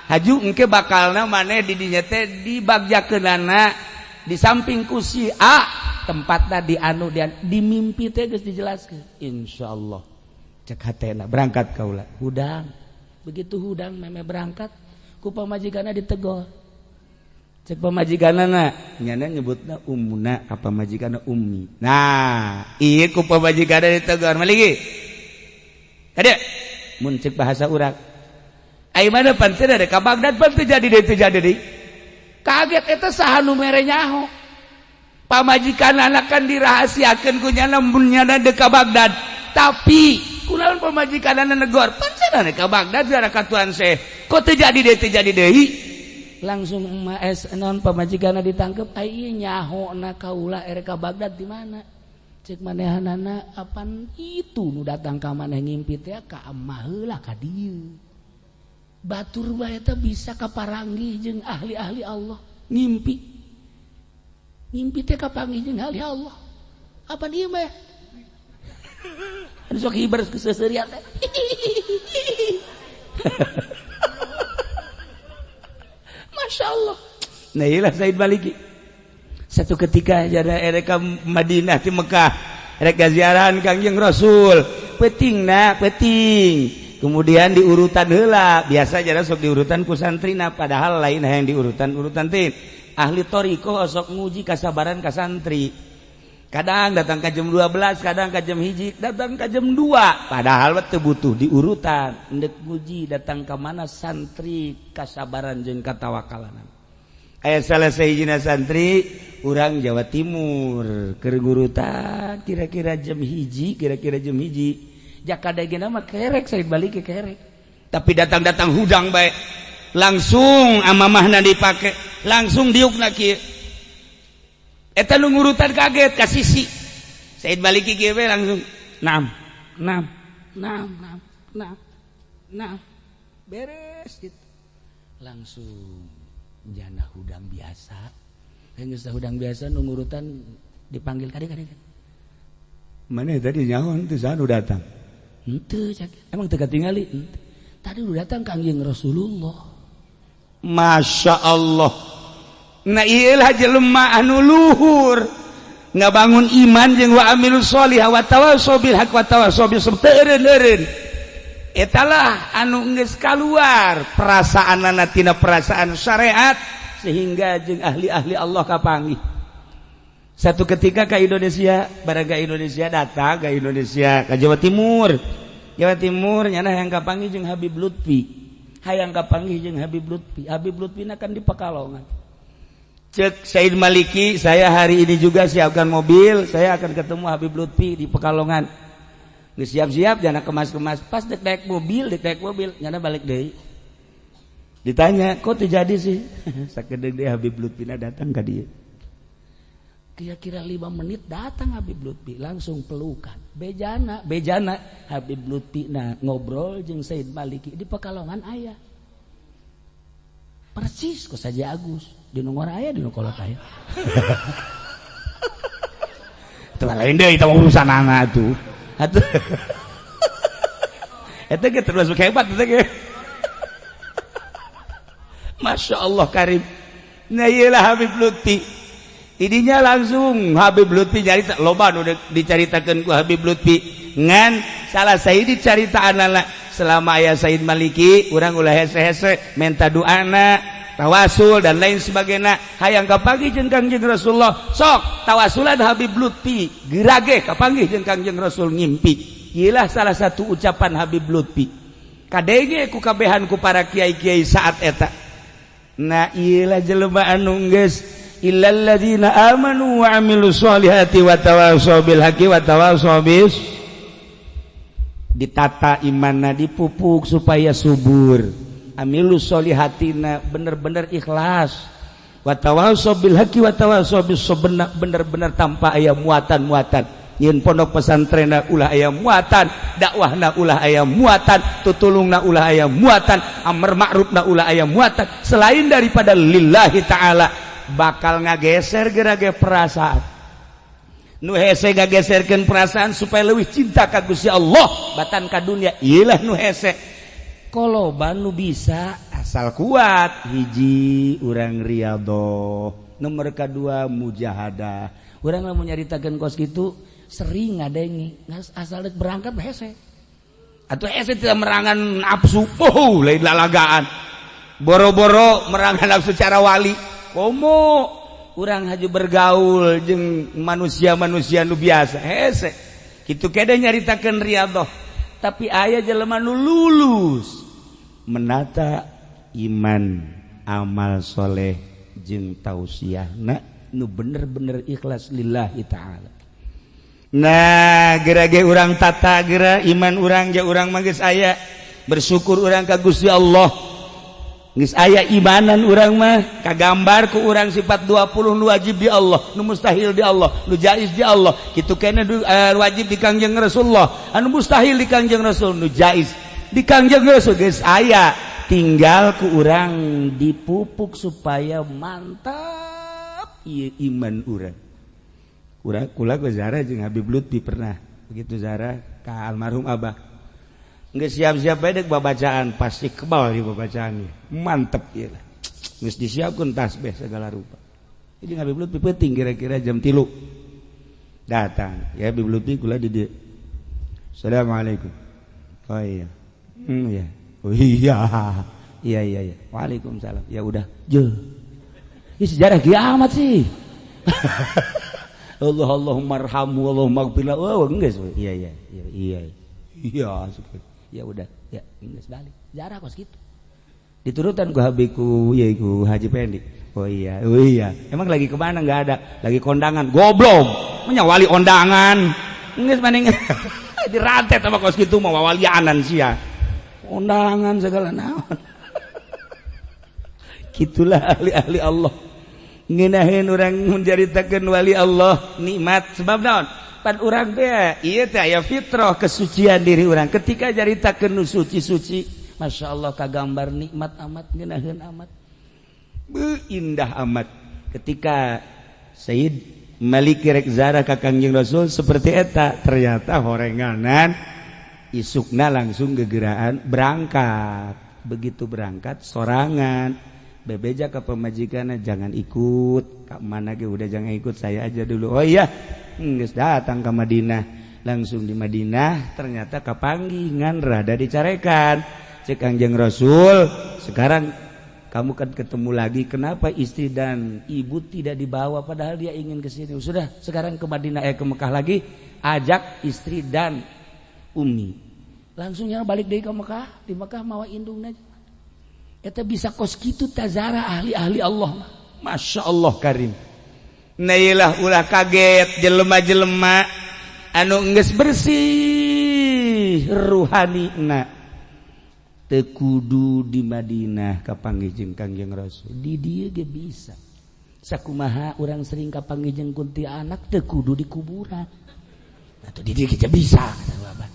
haju engke bakalna maneh di dinya teh dibagjakeunana di samping ku si A tempatna di anu di mimpi teh geus dijelaskeun insyaallah cek hatena berangkat kaula hudang begitu hudang meme berangkat ku pamajikanna ditegor cek pamajikanana nyana nyebutna ummuna apa majikanna ummi nah ieu ku pamajikanna ditegor maligi tadi mun cek bahasa urang ai mana pan teu da ka Bagdad pan teu jadi deui kaget eta saha nu mere nyaho pamajikanana kan dirahasiakeun ku nyana mun nyana de ka Bagdad tapi kunaon pamajikanana negor pan cenah ka Bagdad gara ka Tuan Syekh kok teu jadi deui langsung naon pamajikanna ditangkep ai ieu nyahona kaula ere ka Bagdad di mana cek manehanana apan itu nu datang ka maneh ngimpi teh ka amah heula ka dieu batur bae eta bisa kaparanggih jeung ahli-ahli Allah ngimpi teh kapanggih jeung ahli Allah apa ieu mah anu sok hiber keseuseurean teh masyaallah nah ieu lah Sayyid Maliki satu ketika jana ereka Madinah ti Mekah ereka ziarahan Kangjeng Rasul peuting kemudian diurutan heula biasa jana sok diurutan ku santrina padahal lain hayang diurutan teh ahli thariqah sok nguji kasabaran ka santri kadang datang ka jam 12 kadang ka jam 1 datang ka jam 2 padahal teu butuh diurutan endek nguji datang ka mana santri kasabaran jeung katawakalanan aya salah sahijina santri urang Jawa Timur keur ngurutan kira-kira jam 1 jakadagina mah kerek Sayyid Maliki kerek tapi datang hudang bae langsung amamahna dipake langsung diukna kieu eta nu ngurutan kaget ka sisi Said Maliki kieu langsung nam beres gitu langsung jana hudang biasa geus hudang biasa nu ngurutan dipanggil kadek mana tadi nyaon teu saha nu datang henteu emang teu katingali tadi nu datang Kangjeng Rasulullah Masya Allah. Nah iyalah jelema anu luhur ngabangun iman jeung wa amilus sholihah wa tawassaw bil haq wa tawassaw bis sabr eureun etalah anu geus kaluar perasaanna tina perasaan syariat sehingga jeung ahli-ahli Allah kapanggih. Satu ketika ke Indonesia, baraga Indonesia datang ke Indonesia, ke Jawa Timur nyana yang kapanggih jeung Habib Lutfi. Hayang kapanggih jeung Habib Lutfi na kan di Pekalongan. Cek Said Maliki, saya hari ini juga siapkan mobil, saya akan ketemu Habib Lutfi di Pekalongan. Geus siap-siap jana kemas-kemas, pas dek mobil, nyana balik deui. Ditanya, "Kok teu jadi sih?" Sakedeuk deui Habib Lutfi na datang ka dieu. Kira-kira 5 menit datang Habib Lutfi langsung pelukan. Bejana Habib Lutfi na ngobrol jeung Said Maliki di Pekalongan aya. Persis kok saja Agus di nomor aya di kolot aya. Itu lain deui eta urusan anak tuh. Atuh. Eta ge termasuk hebat eta ge. Masya Allah karim. Nah iyalah Habib Lutfi. Idinya langsung Habib Lutfi nyarita loba nu dicaritakeun ku Habib Lutfi ngan salah sahiji caritaanna selama aya Said Maliki urang ulah hese-hese minta doana tawasul dan lain sebagainya hayang kapanggih jeung Kangjeng Rasulullah sok tawasulan Habib Lutfi gerage kapanggih jeung Kangjeng Rasul ngimpi iyalah salah satu ucapan Habib Lutfi kadenge ku kabehan ku para kiai-kiai saat eta nah iyalah jelema anu geus illal ladzina amanu wa amilus solihati wa tawassaw bil haqqi wa tawassaw bis ditata imanna dipupuk supaya subur amilus solihatina bener-bener ikhlas wa tawassaw bil haqqi wa tawassaw bis bener-bener tanpa aya muatan-muatan yen pondok pesantrenna ulah aya muatan dakwahna ulah aya muatan tutulungna ulah aya muatan amar ma'rufna ulah aya muatan selain daripada lillahi ta'ala bakal ngageser gerage perasaan nu hese ngageserkeun perasaan supaya leuwih cinta ka Gusti Allah batan ka dunia iyalah nu hese koloban nu bisa asal kuat hiji urang riyadhah nomor kedua mujahadah urang lamun nyaritakeun kos kitu sering ngadengi asal berangkat hese atuh hese teu merangan nafsu lain lalagaan boro-boro merangan nafsu cara wali komo urang haju bergaul jeung manusia-manusia nu biasa hese kitu kede nyaritakeun riyadhah tapi aya jelema nu lulus menata iman amal soleh jeung tausiahna nu bener-bener ikhlas lillahi ta'ala. Nah gerage urang tata gera iman urang ja urang mah geus aya bersyukur urang ka Gusti Allah geus aya imanan urang mah kagambar ku urang sifat 20 nu wajib di Allah nu mustahil di Allah nu jaiz di Allah kitu kene wajib di Kangjeng Rasulullah anu mustahil di Kangjeng Rasul nu jaiz di Kangjeng Rasul geus aya tinggal ku urang dipupuk supaya mantap ieu iman urang kula ku Zara jeung Habib Lutfi pernah begitu Zara ka almarhum Abah geus siap-siap bae deuk babacaan pasti kebal di babacaan mantep ieu lah geus disiapkeun tasbih segala rupa jadi Habib Lutfi penting kira-kira jam 3 datang ya Habib Lutfi kula di dieu Assalamualaikum oh iya ya oh iya Waalaikumsalam ya udah jeuh ini sejarah kiamat sih Allahumma arhamhu Allahumma ighfirlah oh geus iya ya udah ya geus balik jarah kos gitu diturutan ku habiku ya ku Haji Pendi oh iya emang lagi kemana nggak ada lagi kondangan goblok menyawali kondangan geus maning dirantet sama kos gitu mau walianan sia kondangan segala naon gitulah ahli-ahli Allah ngeunaheun urang menjaritakeun wali Allah nikmat sebab naon pan urang teh ieu teh aya fitrah kesucian diri urang ketika jaritakeun nu suci-suci masyaallah kagambar nikmat amat ngeunaheun amat indah amat ketika Sayyid Malik rek ziarah ka Kangjeng Rasul seperti eta ternyata horenganan isukna langsung gegeraan berangkat begitu berangkat sorangan bebeja ke pemajikannya jangan ikut kak mana ge udah jangan ikut saya aja dulu oh iya geus datang ke Madinah langsung di Madinah ternyata kapanggingan rada dicarekan cek Kangjeng Rasul sekarang kamu kan ketemu lagi kenapa istri dan ibu tidak dibawa padahal dia ingin ke sini sudah sekarang ke Madinah ke Mekah lagi ajak istri dan Umi langsungnya balik dari ke Mekah di Mekah mawa indungna eta bisa kos kitu tazara ahli-ahli Allah Masya Allah karim nailah ulah kaget jelema-jelema anu geus bersih ruhanina teu kudu di Madinah kapanggih jeung Kangjeng Rasul di dieu ge bisa sakumaha urang sering kapanggih jeung kuntilanak teu kudu di kuburan atuh di dieu ge bisa kata Bapak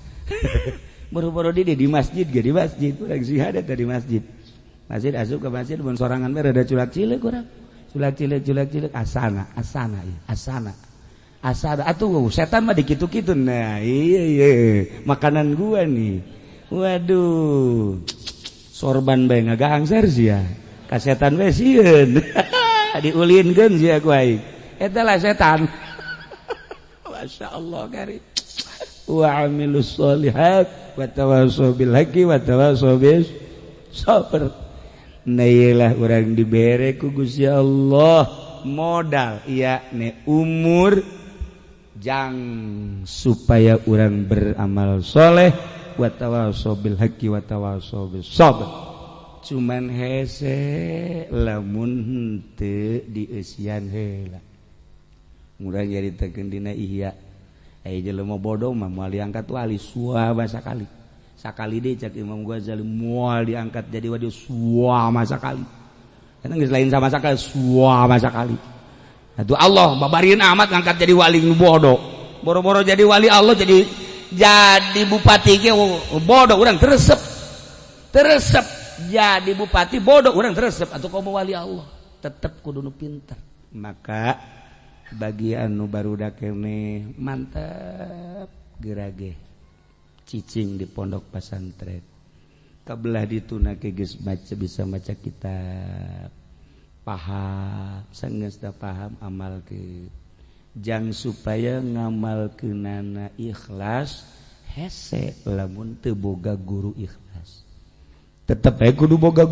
boro-boro di masjid ge di masjid urang ziyadat di masjid masjid asup ke masjid mun sorangan mah rada culak cileuk urang culak cileuk asana atuh setan mah dikitu-kitu nah iya makanan gua nih waduh sorban bae ngagaang sia ka setan we sieun diulinkeun sia ku aing eta lah setan masyaallah karim wa amilus solihat wa tawassaw bil haqqi wa tawassaw bis sabr nailah urang dibere ku Gusti Allah modal yakni umur jang supaya urang beramal soleh wa tawassaw bil haqqi wa tawassaw bis sabr cuman hese lamun henteu dieusian heula urang nyaritakeun dina ihya aya jelema bodoh mah moal diangkat wali suama sakali deh cak Imam Ghazali moal diangkat jadi wadi suama sakali eta geus lain sama sakali suama sakali atuh Allah babarieun amat ngangkat jadi wali nu bodoh boro-boro jadi wali Allah jadi bupati ge bodoh urang teresep jadi bupati bodoh urang teresep atuh komo wali Allah tetep kudu nu pinter maka bagi anu barudak keneh mantap gerage cicing di pondok pesantren kabelah dituna ke geus baca bisa maca kitab paham saenggeus da paham amalkeun jang supaya ngamalkeunana ikhlas hese lamun teu boga guru ikhlas tetep aya kudu boga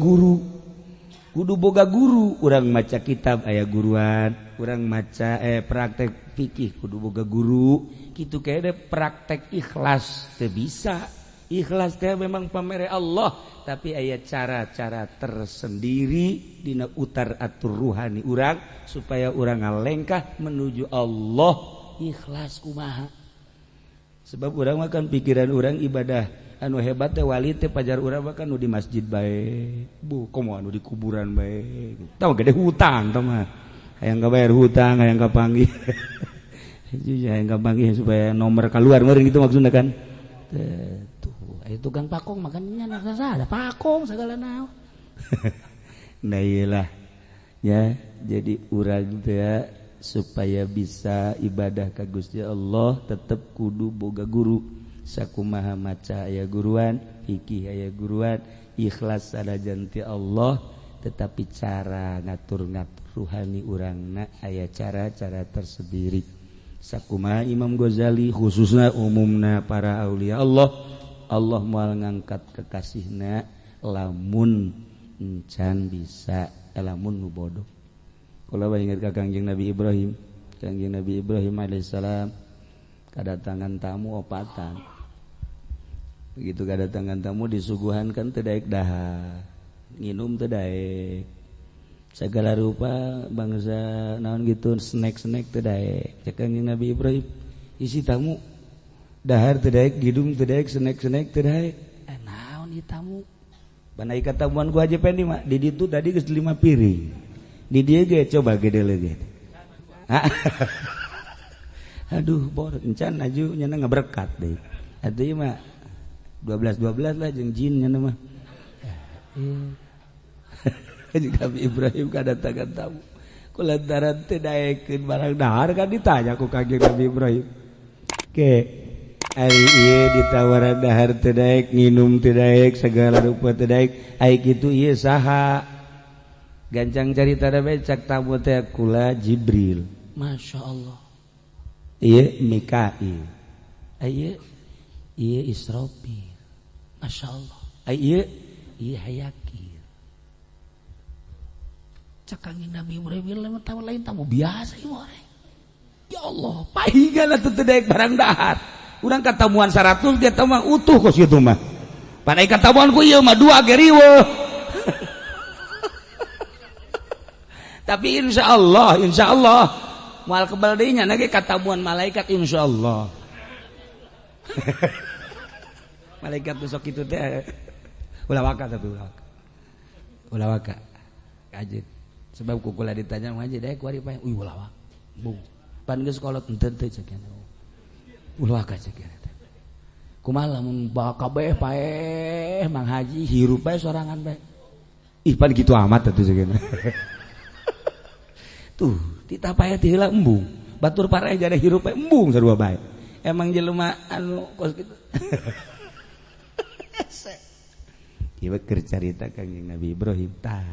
guru urang maca kitab aya guruan urang maca praktek fikih kudu boga guru kitu kaya praktek ikhlas teu bisa ikhlas teh memang pamere Allah tapi aya cara-cara tersendiri dina utar atur ruhani urang supaya urang ngalengkah menuju Allah ikhlas kumaha sebab urang mah kan pikiran urang ibadah anu hebat teh wali teh pajar urang mah kan nu di masjid bae komo anu di kuburan bae tah gede hutang tah mah hayang kabayar hutang hayang kapanggih hayang kapanggih supaya nomor keluar meureun gitu maksudna kan tuh aya tukang pakong makannya ada pakong segala naon nah iyalah ya jadi urang teh supaya bisa ibadah ka Gusti Allah tetep kudu boga guru sakumaha maca aya guruan fikih aya guruan ikhlas sadajan ti Allah tetapi cara ngatur-ngatur ruhani urangna aya cara-cara tersendiri sakumaha Imam Ghazali khususna umumna para aulia Allah moal ngangkat kekasihna lamun encan bisa lamun nu bodoh kula inget ka Kangjeng Nabi Ibrahim alaihissalam kadatangan tamu opatan begitu kadatangan tamu disuguhan kan teu daek dahar nginum teu daek segala rupa bangsa naon gitu snack teu daek cek Kangjeng Nabi Ibrahim isi tamu dahar teu daek ngidum teu daek snack teu daek naon ieu tamu banai katamuan ku Haji Pendi mah di ditu tadi geus 5 piring di dia ge coba gede lagi. Aduh bor encan aju nya ngaberkat deui. Atuh ieu mah 12 lah jeung jin nya mah. Jeung Nabi Ibrahim kadatangkan tamu. Kulantaran teu daekeun barang dahar kan ditanya ku Kangjeng Nabi Ibrahim. Ke ari ieu ditawaran dahar teu daek, nginum teu daek, segala rupa teu daek, ai kitu ieu saha? Gancang carita da becak tamu teh kula Jibril. Masya Allah. Ieu Mikail. Ieu Israfil. Masya Allah. Ieu Hayakir. Cak Kangjeng Nabi Ibrahim lain tamu biasa ieu orang. Ya Allah, pahingan atuh teu daek barang dahar. Urang katamuan 100 dia teh mah utuh kos kitu mah. Padahal katamuan ku ieu mah 2 ge riweuh. Tapi insyaallah moal kebal deui nya ge katamuan malaikat insyaallah. Malaikat besok kitu teh ulah waka tapi ulah waka. Kajet. Sebab kukula ditanya mah aja daek kuari pae. Ulah waka. Bung. Pan geus kolot henteu teh ceuk. Ulah waka ceuk. Kumaha lamun bawa kabeh pae Mang Haji hirup bae sorangan bae. Ih pan kitu amat atuh ceuk. Tuh, titah pae teh heula embung. Batur parae jada hirup bae embung sarua bae. Emang jelema anu kos kitu. Ieu keur carita Kangjeng Nabi Ibrahim tah.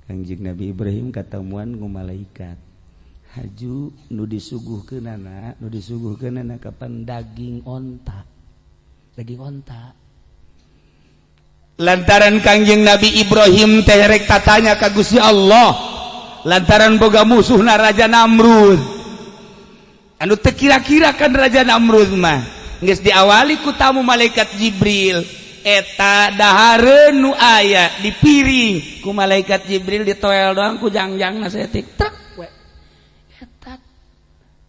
Kangjeng Nabi Ibrahim katamuan ku malaikat. Haju nu disuguhkeunana kapan daging onta. Daging onta. Lantaran Kangjeng Nabi Ibrahim teh rek tatanya ka Gusti Allah. Lantaran boga musuhna Raja Namrud. Anu teu kira-kira kan Raja Namrud mah geus diawali ku tamu malaikat Jibril. Eta dahareun nu aya di piring ku malaikat Jibril ditoel doang ku jangjangna setik trek we. Eta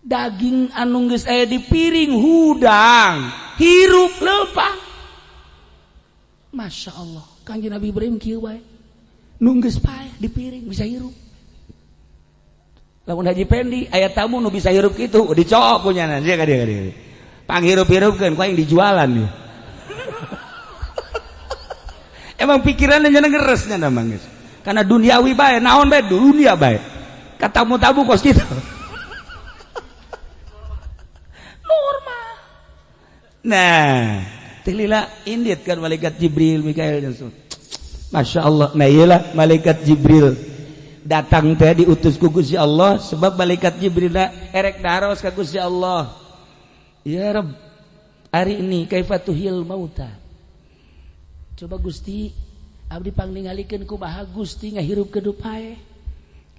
daging anu geus aya di piring hudang hirup leumpah. Masya Allah Kangjeng Nabi Ibrahim kieu bae nu geus paeh di piring bisa hirup. Lamun Haji Pendi aya tamu nu bisa hirup kitu dicok punyana dia ka dia. Panghirup-hirupkeun ku aing dijualan dia. Emang pikirannya nya ngeres nya mah geus. Karena duniawi bae, naon bae dunia bae. Katamu-tamu kos kitu. Normal. Nah, teh lila indit kan malaikat Jibril, Mikail dan Masya Allah. Nah iyalah malaikat Jibril datang teh diutus ku Gusti Allah sebab malaikat Jibril erek daros ka Gusti Allah. Ya Rabb, hari ini kaifatuhil mauta. Coba Gusti abdi pangningalikeun kumaha Gusti ngahirup kedup pae.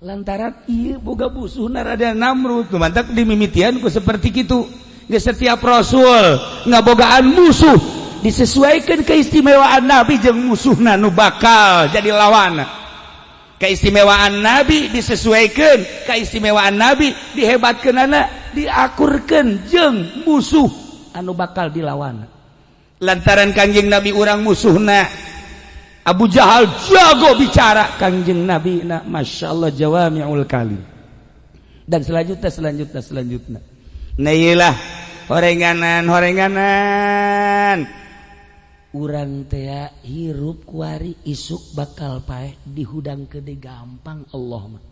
Lantaran ieu boga musuhna Raja Namrud mantak dimimitian ku seperti kitu. Geus setiap rasul ngabogaan musuh disesuaikan keistimewaan Nabi jeung musuhna nu bakal jadi lawan. Keistimewaan Nabi disesuaikan keistimewaan Nabi dihebatkeunana diakurkeun jeung musuh anu bakal dilawan. Lantaran Kangjeng Nabi urang musuhna Abu Jahal jago bicara, Kangjeng Nabi na Masya Allah jawami'ul kalim. Dan selanjutnya nah iyalah horenganan urang teh hirup kuari isuk bakal paeh dihudang kede gampang Allah mah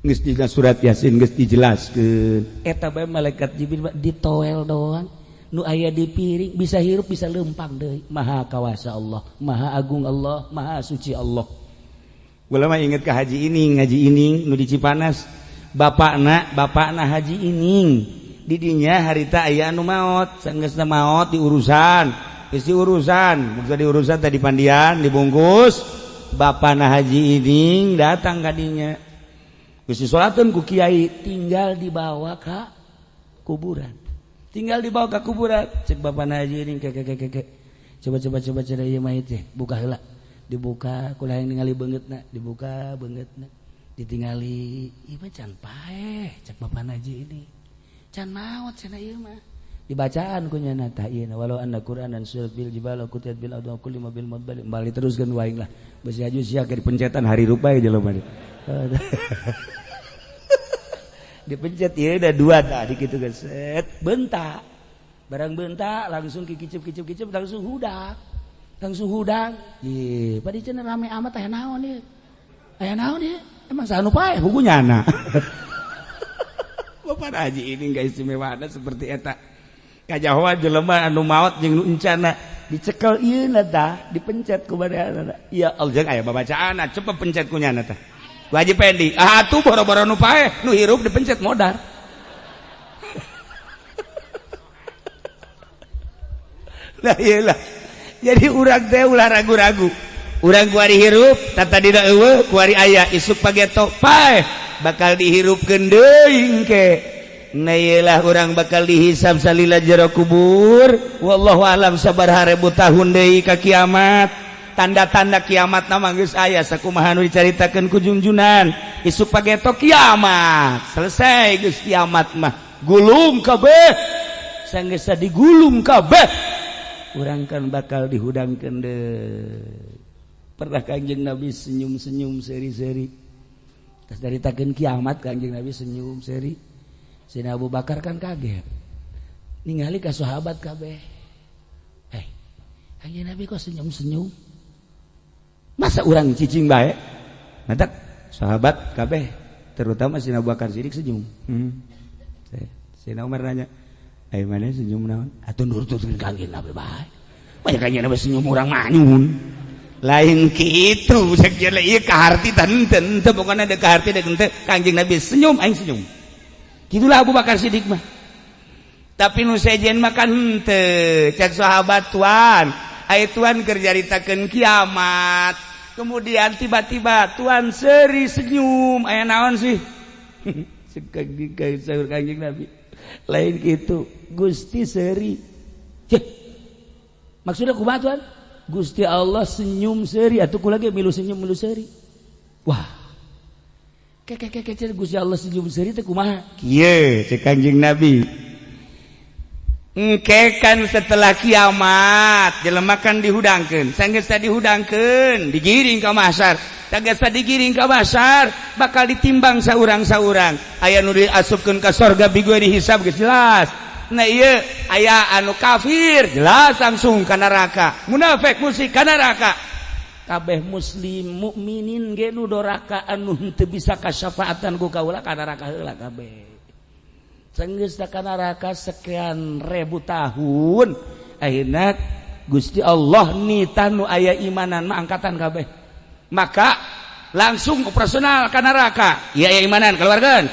geus dina surat Yasin geus dijelaskeun eta bae malaikat Jibril ditoel doang nu aya di piring bisa hirup bisa lempang deui. Maha kawasa Allah, maha agung Allah, maha suci Allah. Ulama inget ke Haji Ining nu di Cipanas. Bapakna Haji Ining di dinya harita aya anu maot, sanggeusna maot diurusan. Geus diurusan, muga diurusan tadi pandian dibungkus. Bapakna Haji Ining datang ka dinya. Geus disolateun ku kiai, tinggal dibawa ka kuburan. Tinggal dibawa ke kuburan. Cek bapak Haji ini coba cina ieu mayit teh buka heula. Dibuka kulah yang ningali beungeutna, dibuka beungeutna. Ditingali, ieu mah can paeh cek bapak Haji ini. Can maot cenah ieu mah. Dibacaan ku nya tah ieu walau anna Qur'anan surat bil jibal qutiat bil ardh kulli ma bil mudbal bali teruskeun waing lah. Besi aju sia ke dipencetan hari rupa ya jelema. Dipencet ya udah 2 tadi gitu kan set bentak barang bentak langsung kicip langsung hudang ye padi cenah rame amat aya naon ieu emang sanu pae hukunya anak Bapak Haji ini enggak istimewanya seperti eta kajahoan jelema anu maot jeung nu encana dicekel ieu na tah dipencet ku badanana ya Allah jeung aya babacaana coba pencet ku nyana tah Haji Pendi, atuh boro-boro nu pae, nu hirup dipencet modar. Lah iyalah. Jadi urang teh ulah ragu-ragu. Urang kuari hirup, tata dina eueuh kuari aya isuk pageto pae bakal dihirupkeun deui engke. Nah iyalah urang bakal dihisab salila jero kubur. Wallahu alam sabar 1000 tahun deui ka kiamat. Tanda-tanda kiamat nama geus aya sakumaha nu dicaritakeun ku junjunan isuk pageto kiamat selesai geus kiamat mah gulung kabeh sanggeus digulung kabeh urang kan bakal dihudangkeun deui pernah Kanjeng Nabi senyum-senyum seri-seri tas caritakeun kiamat Kanjeng Nabi senyum seri Sayyidina Abu Bakar kan kaget ningali ka sahabat kabeh Kanjeng Nabi kok senyum-senyum masa orang cicing bae matak sahabat kabeh terutama Sayyidina Abu Bakar Siddiq senyum Sayyidina Umar nanya ai mana senyum naon atuh nurutkeun Kanjeng Nabi bae banyak Kanjeng Nabi senyum urang manyun lain kitu cek ieu ieu kaharti tenten teu pokona ada kaharti da henteu Kanjeng Nabi senyum aing senyum kitulah Abu Bakar Siddiq mah tapi nu sejen mah kan henteu cek sahabat tuan ai tuan keur jaritakeun kiamat kemudian tiba-tiba tuan seri senyum aya naon sih sekali saur Kanjeng Nabi lain gitu Gusti seri maksudnya kumaha tuan Gusti Allah senyum seri atuh kula ge milu senyum milu seri wah Gusti Allah senyum seri teh kumaha kieu cek Kanjeng Nabi engke kan setelah kiamat jelema kan dihudangkeun sanggeus dihudangkeun digiring ka mahsyar sanggeus digiring ka mahsyar bakal ditimbang saurang-saurang aya nu diasupkeun ka sorga bigoe dihisab geus jelas nah ieu aya anu kafir jelas langsung ka neraka munafik musyrik ka neraka kabeh muslim mukminin ge nu doraka anu teu bisa kasyafaatan ku kaula ka neraka heula kabeh sanggeus ka neraka sekian ribu tahun akhirna Gusti Allah nita nu aya imanan mah angkatan kabeh maka langsung operasional ka neraka ieu aya imanan keluarkeun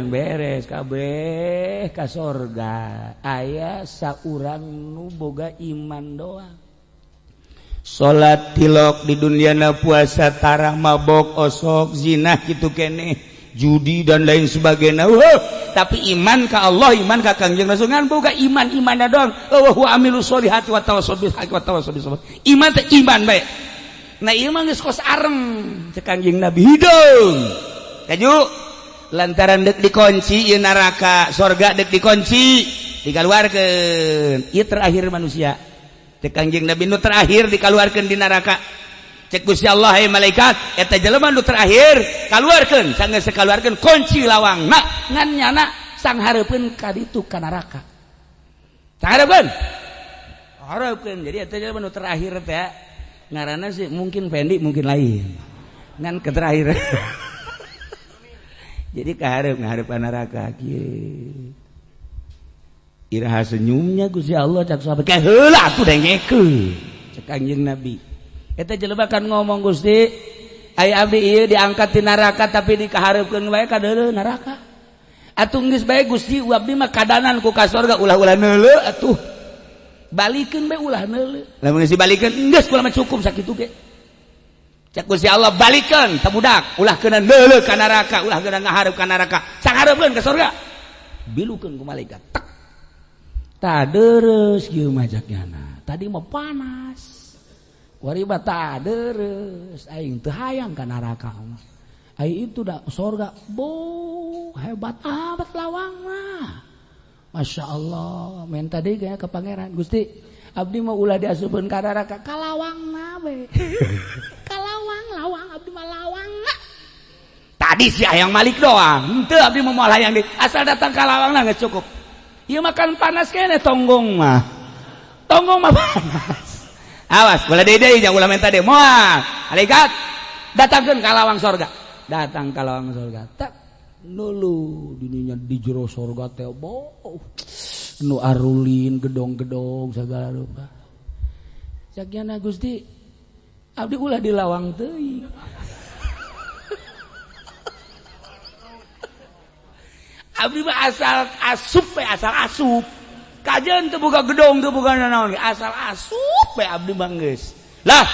beres kabeh ka sorga aya saurang nu boga iman doang salat tilok di duniana puasa tarah mabok osok zina kitu keneh judi dan lain sebagainya tapi iman ka Allah iman ka Kangjeng Rasul ngan boga iman-imanna doang wa amilus solihati wa tawassaw bil haqqi wa tawassaw bis sabr iman teh iman bae nah ieu mah geus kos arem cek Kangjeng Nabi hidung kaju lantaran deuk dikunci ieu neraka surga deuk dikunci dikaluarkeun ieu terakhir manusia cek Kangjeng Nabi nu terakhir dikaluarkeun di neraka cek Gusti Allah hai malaikat eta jelema nu terakhir kaluarkeun sanggeus kaluarkeun kunci lawangna ngan nyana sanghareupeun ka ditu ka neraka sanghareupeun hareupeun jadi eta jelema nu terakhir teh ngaranna sih mungkin Fendi mungkin lain ngan ke terakhir jadi kahareup ngahareup ka neraka kieu iraha senyumnya Gusti Allah cak sahabat ka heula atuh dengekeun cek Kanjeng Nabi eta jelema kan ngomong Gusti ai abdi ieu diangkat di neraka tapi dikahareupeun wae ka deuleu neraka atuh geus bae Gusti abdi mah kadanan ku ka surga ulah-ulah neuleuh atuh balikeun bae ulah neuleuh lamun geus dibalikeun geus kula mah cukup sakitu ge cek Gusti Allah balikeun teu budak ulah keuna neuleuh ka neraka ulah keuna ngahareup ka neraka sanghareupeun ka surga bilukeun ku malaikat tek tah deres kieu majaknyana tadi mah panas wari bata deres aing teu hayang ka neraka ai itu da surga bo hebat amat lawangna Masya Allah men tadi gaya ke pangeran Gusti abdi mau ulah diasupkeun ka neraka kalawangna we kalawang tadi si hayang Malik doang henteu abdi moal hayang deui asal datang ka lawangna geus cukup ieu makan panas kene tonggong mah panas awas boleh deui jeung ulah menta deui moal alaikat datangkeun ka lawang sorga datang ka lawang sorga tak nulu dininya di jero sorga teh nu arulin gedong-gedong segala rupa sakiana Gusti abdi ulah di lawang teuing abdi mah asal asup kajian teu boga gedong teu boga naon asal asup we abdi mah geus lah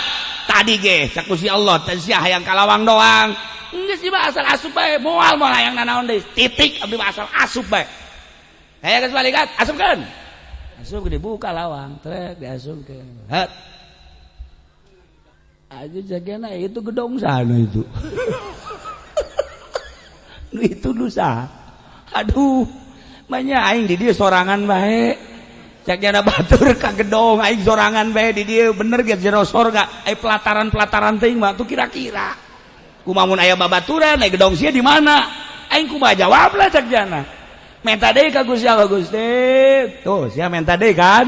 tadi ge cak Gusti Allah teh sia hayang kalawang doang geus mah asal asup bae moal hayang naon deui titik abdi mah asal asup bae aya geus balikat asupkeun asup dibuka lawang trek diasupkeun hat aja jagana itu gedong sana itu itu dosa aduh manya aing di dieu sorangan bae jagana batur ka gedong aing sorangan bae di dieu bener ge jero sorga aya pelataran teuing mah tuh kira-kira kumaha mun aya babaturan aya gedong sia di mana aing kumaha jawab lah jagana minta deui ka Gusti Allah Gusti tuh sia minta deui kan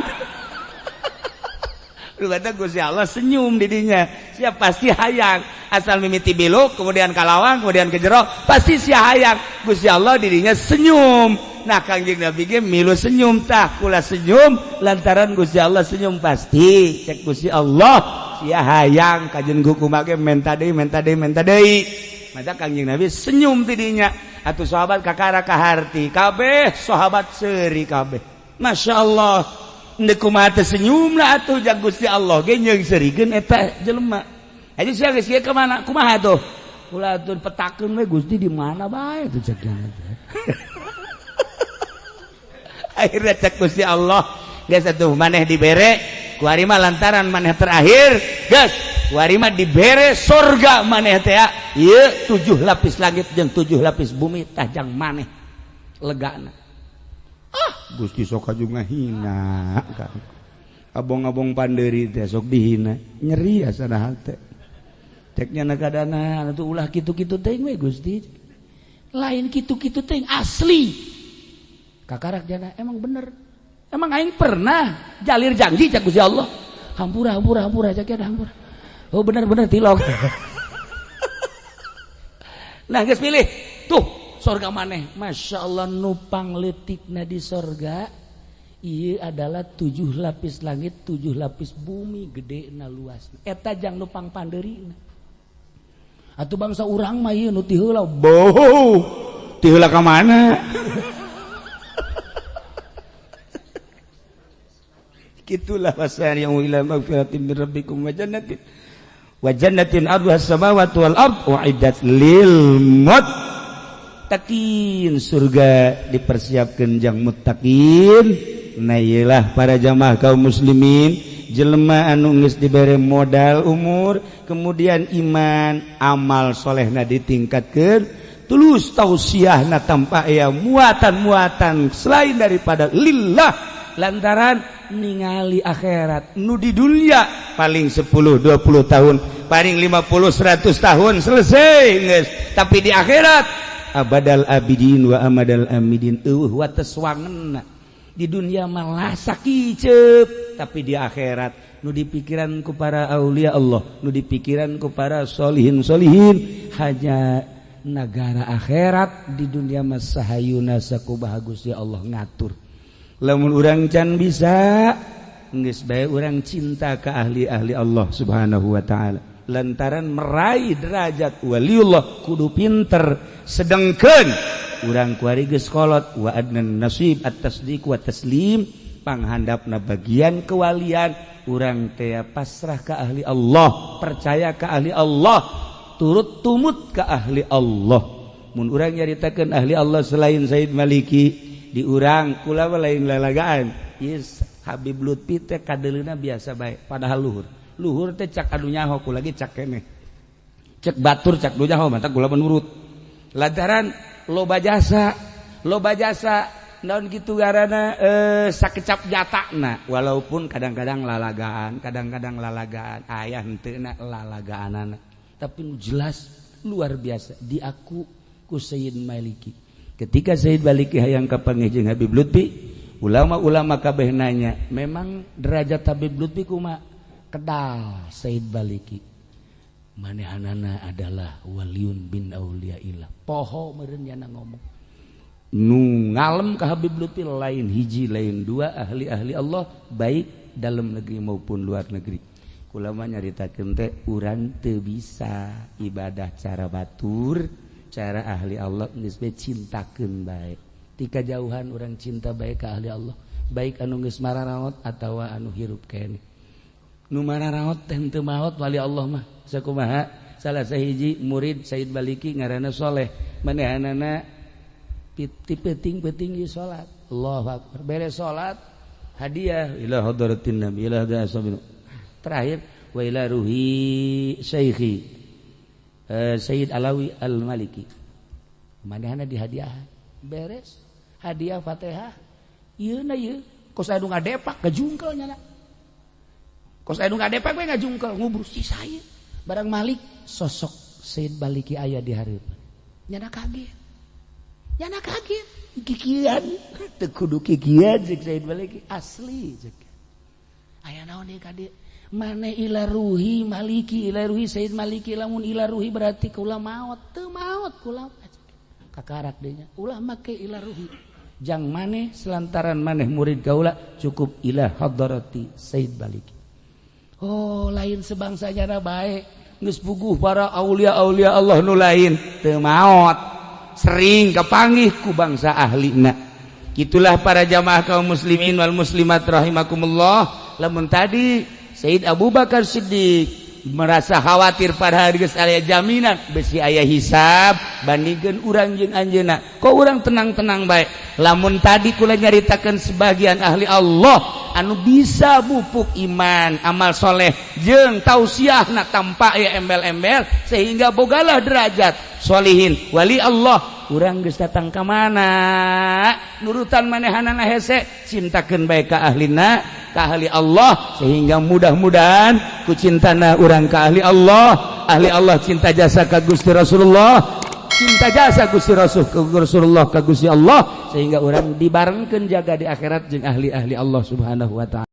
rupanya Gusti Allah senyum didinya siap pasti hayang asal mimiti biluk kemudian kalawang kemudian ke jero pasti sia hayang Gusti Allah didinya senyum nah Kangjeng Nabi ge milu senyum tah kula senyum lantaran Gusti Allah senyum pasti cek Gusti Allah sia hayang kajen kumaha ge menta deui maka Kangjeng Nabi senyum didinya atuh sahabat kakara kaharti kabeh sahabat seuri kabeh masyaallah ndek kumaha teh senyumna atuh jeung Gusti Allah ge nyeung serikeun eta jelema. Aya sia geus kieu ka mana? Kumaha tuh? Ulah atuh petakeun we Gusti di mana bae tuh ceukna teh. Akhirna cek Gusti Allah, geus atuh maneh dibere ku ari mah lantaran maneh terakhir, geus ku ari mah dibere surga maneh teh ya. Ieu 7 lapis langit jeung 7 lapis bumi tajang maneh legana. Gusti sok kajung ngahina kan abong-abong pandeuri teh sok dihina nyeri asana teh ceknya nakadana atuh ulah kitu-kitu teh we Gusti lain kitu-kitu teh asli kakarak jana emang bener emang aing pernah jalir janji cak Gusti Allah hampura cek ya hampura oh bener tilok nah geus pilih tuh sorga maneh Masya Allah nupang letikna di sorga ieu adalah 7 lapis langit 7 lapis bumi gedena luas eta jang nupang pandeurina atuh bangsa urang mah ieu nu ti heula boh ti heula ka mana kitulah wasari yang ila magfiratin min rabbikum wa jannatin ardhuha as-samawati wal ard uiddat lil muttaqin surga dipersiapkan jang muttaqin nah iyalah para jamaah kaum muslimin jelema anu geus dibere modal umur kemudian iman amal solehna ditingkatkeun tulus tausiahna tanpa aya muatan-muatan selain daripada lillah lantaran ningali akhirat nu di dunia paling 10-20 tahun paling 50-100 tahun selesai geus tapi di akhirat abadal abidin wa amadal amidin wates wangenna di dunia malah sakicep tapi di akhirat nu dipikiran ku para aulia Allah nu dipikiran ku para solihin hanya negara akhirat di dunia mah sahayuna sakumaha Gusti Allah ngatur lamun urang can bisa geus bae urang cinta ka ahli-ahli Allah Subhanahu wa taala lantaran meraih derajat waliullah kudu pinter sedengkeun urang kuari geus kolot wa adnan nasib at-tasdiq wa taslim panghandapna bagian kewalian urang teh pasrah ka ahli Allah percaya ka ahli Allah turut tumut ka ahli Allah mun urang nyaritakeun ahli Allah selain Said Maliki di urang kula lain lalagaan yes Habib Lutfi teh kadeleuna biasa bae padahal luhur teh cak adu nyaho ku lagi cak keneh cek batur cak adu nyaho mantap kula menurut lantaran loba jasa naon kitu garana sakecap jatakna walaupun kadang-kadang lalagaan aya henteu na lalagaanana tapi nu jelas luar biasa di aku ku Sayyid Maliki. Ketika Sayyid Maliki hayang kapanggih jeung Habib Lutfi, ulama-ulama kabeh nanya, memang derajat Habib Lutfi kumaha? Kedal Sayyid Maliki. Manehanana adalah waliun bin auliyaillah. Poho meureun nya ngomong. Nu ngalem ka Habib Lutfi lain hiji lain dua ahli-ahli Allah baik dalam negeri maupun luar negeri. Ulama nyaritakeun teh urang teu bisa ibadah cara batur, cara ahli Allah geus bae cintakeun bae. Ti kajauhan urang cinta bae ka ahli Allah, baik anu geus mararaot atawa anu hirup keneh. Nu mararaot teh teu maot wali Allah mah sakumaha? Salah sahiji murid Sayyid Maliki ngaranna Soleh, manehanana peuting-peuting ieu salat. Allahu akbar. Beres salat hadiah ila hadratin nabi ila ashabina. Terakhir wa ila ruhi syekhi Sayyid Alawi Al-Maliki. Manehna dihadiahan. Beres hadiah Fatihah. Ieu na ieu kos anu ngadepak ngajungkel nya. Kos anu ngadepak we ngajungkel ngubur si saya. Barang Malik sosok Sayyid Maliki aya di hareupeun. Nyana kaget. Nyana kaget. Kikian teu kudu kikian jeung Sayyid Maliki asli ceuk. Aya naon ieu ka dieu? Mane ila ruhi Maliki, ila ruhi Sayyid Maliki, lamun ila ruhi berarti ka ulah maot, teu maot kula kakarak deui nya. Ulah make ila ruhi. Jang maneh selantaran maneh murid kaula cukup ila hadrati Sayyid Maliki. Oh, lain sebangsa nyana bae, geus puguh para aulia-aulia Allah nu lain teu maot. Sering kapanggih ku bangsa ahlina. Itulah para jamaah kaum muslimin wal muslimat rahimakumullah. Lamun tadi Sayyid Abu Bakar Siddiq merasa khawatir pada hari geus aya jaminan besi aya hisab bandingkeun urang jeung anjeunna. Kok urang tenang-tenang bae. Lamun tadi kula nyaritakeun sebagian ahli Allah anu bisa mupuk iman, amal soleh jeung tausiahna tampa aya embel-embel sehingga bogalah derajat sholihin wali Allah. Urang geus datang ka mana? Nurutan manehanana hese, cintakeun bae ka ahlina, ka ahli Allah sehingga mudah-mudahan ku cintana urang ka ahli Allah cinta jasa ka Gusti Rasulullah, cinta jasa Gusti Rasulullah ka Gusti Allah sehingga urang dibarengkeun jaga di akhirat jeung ahli-ahli Allah Subhanahu wa taala.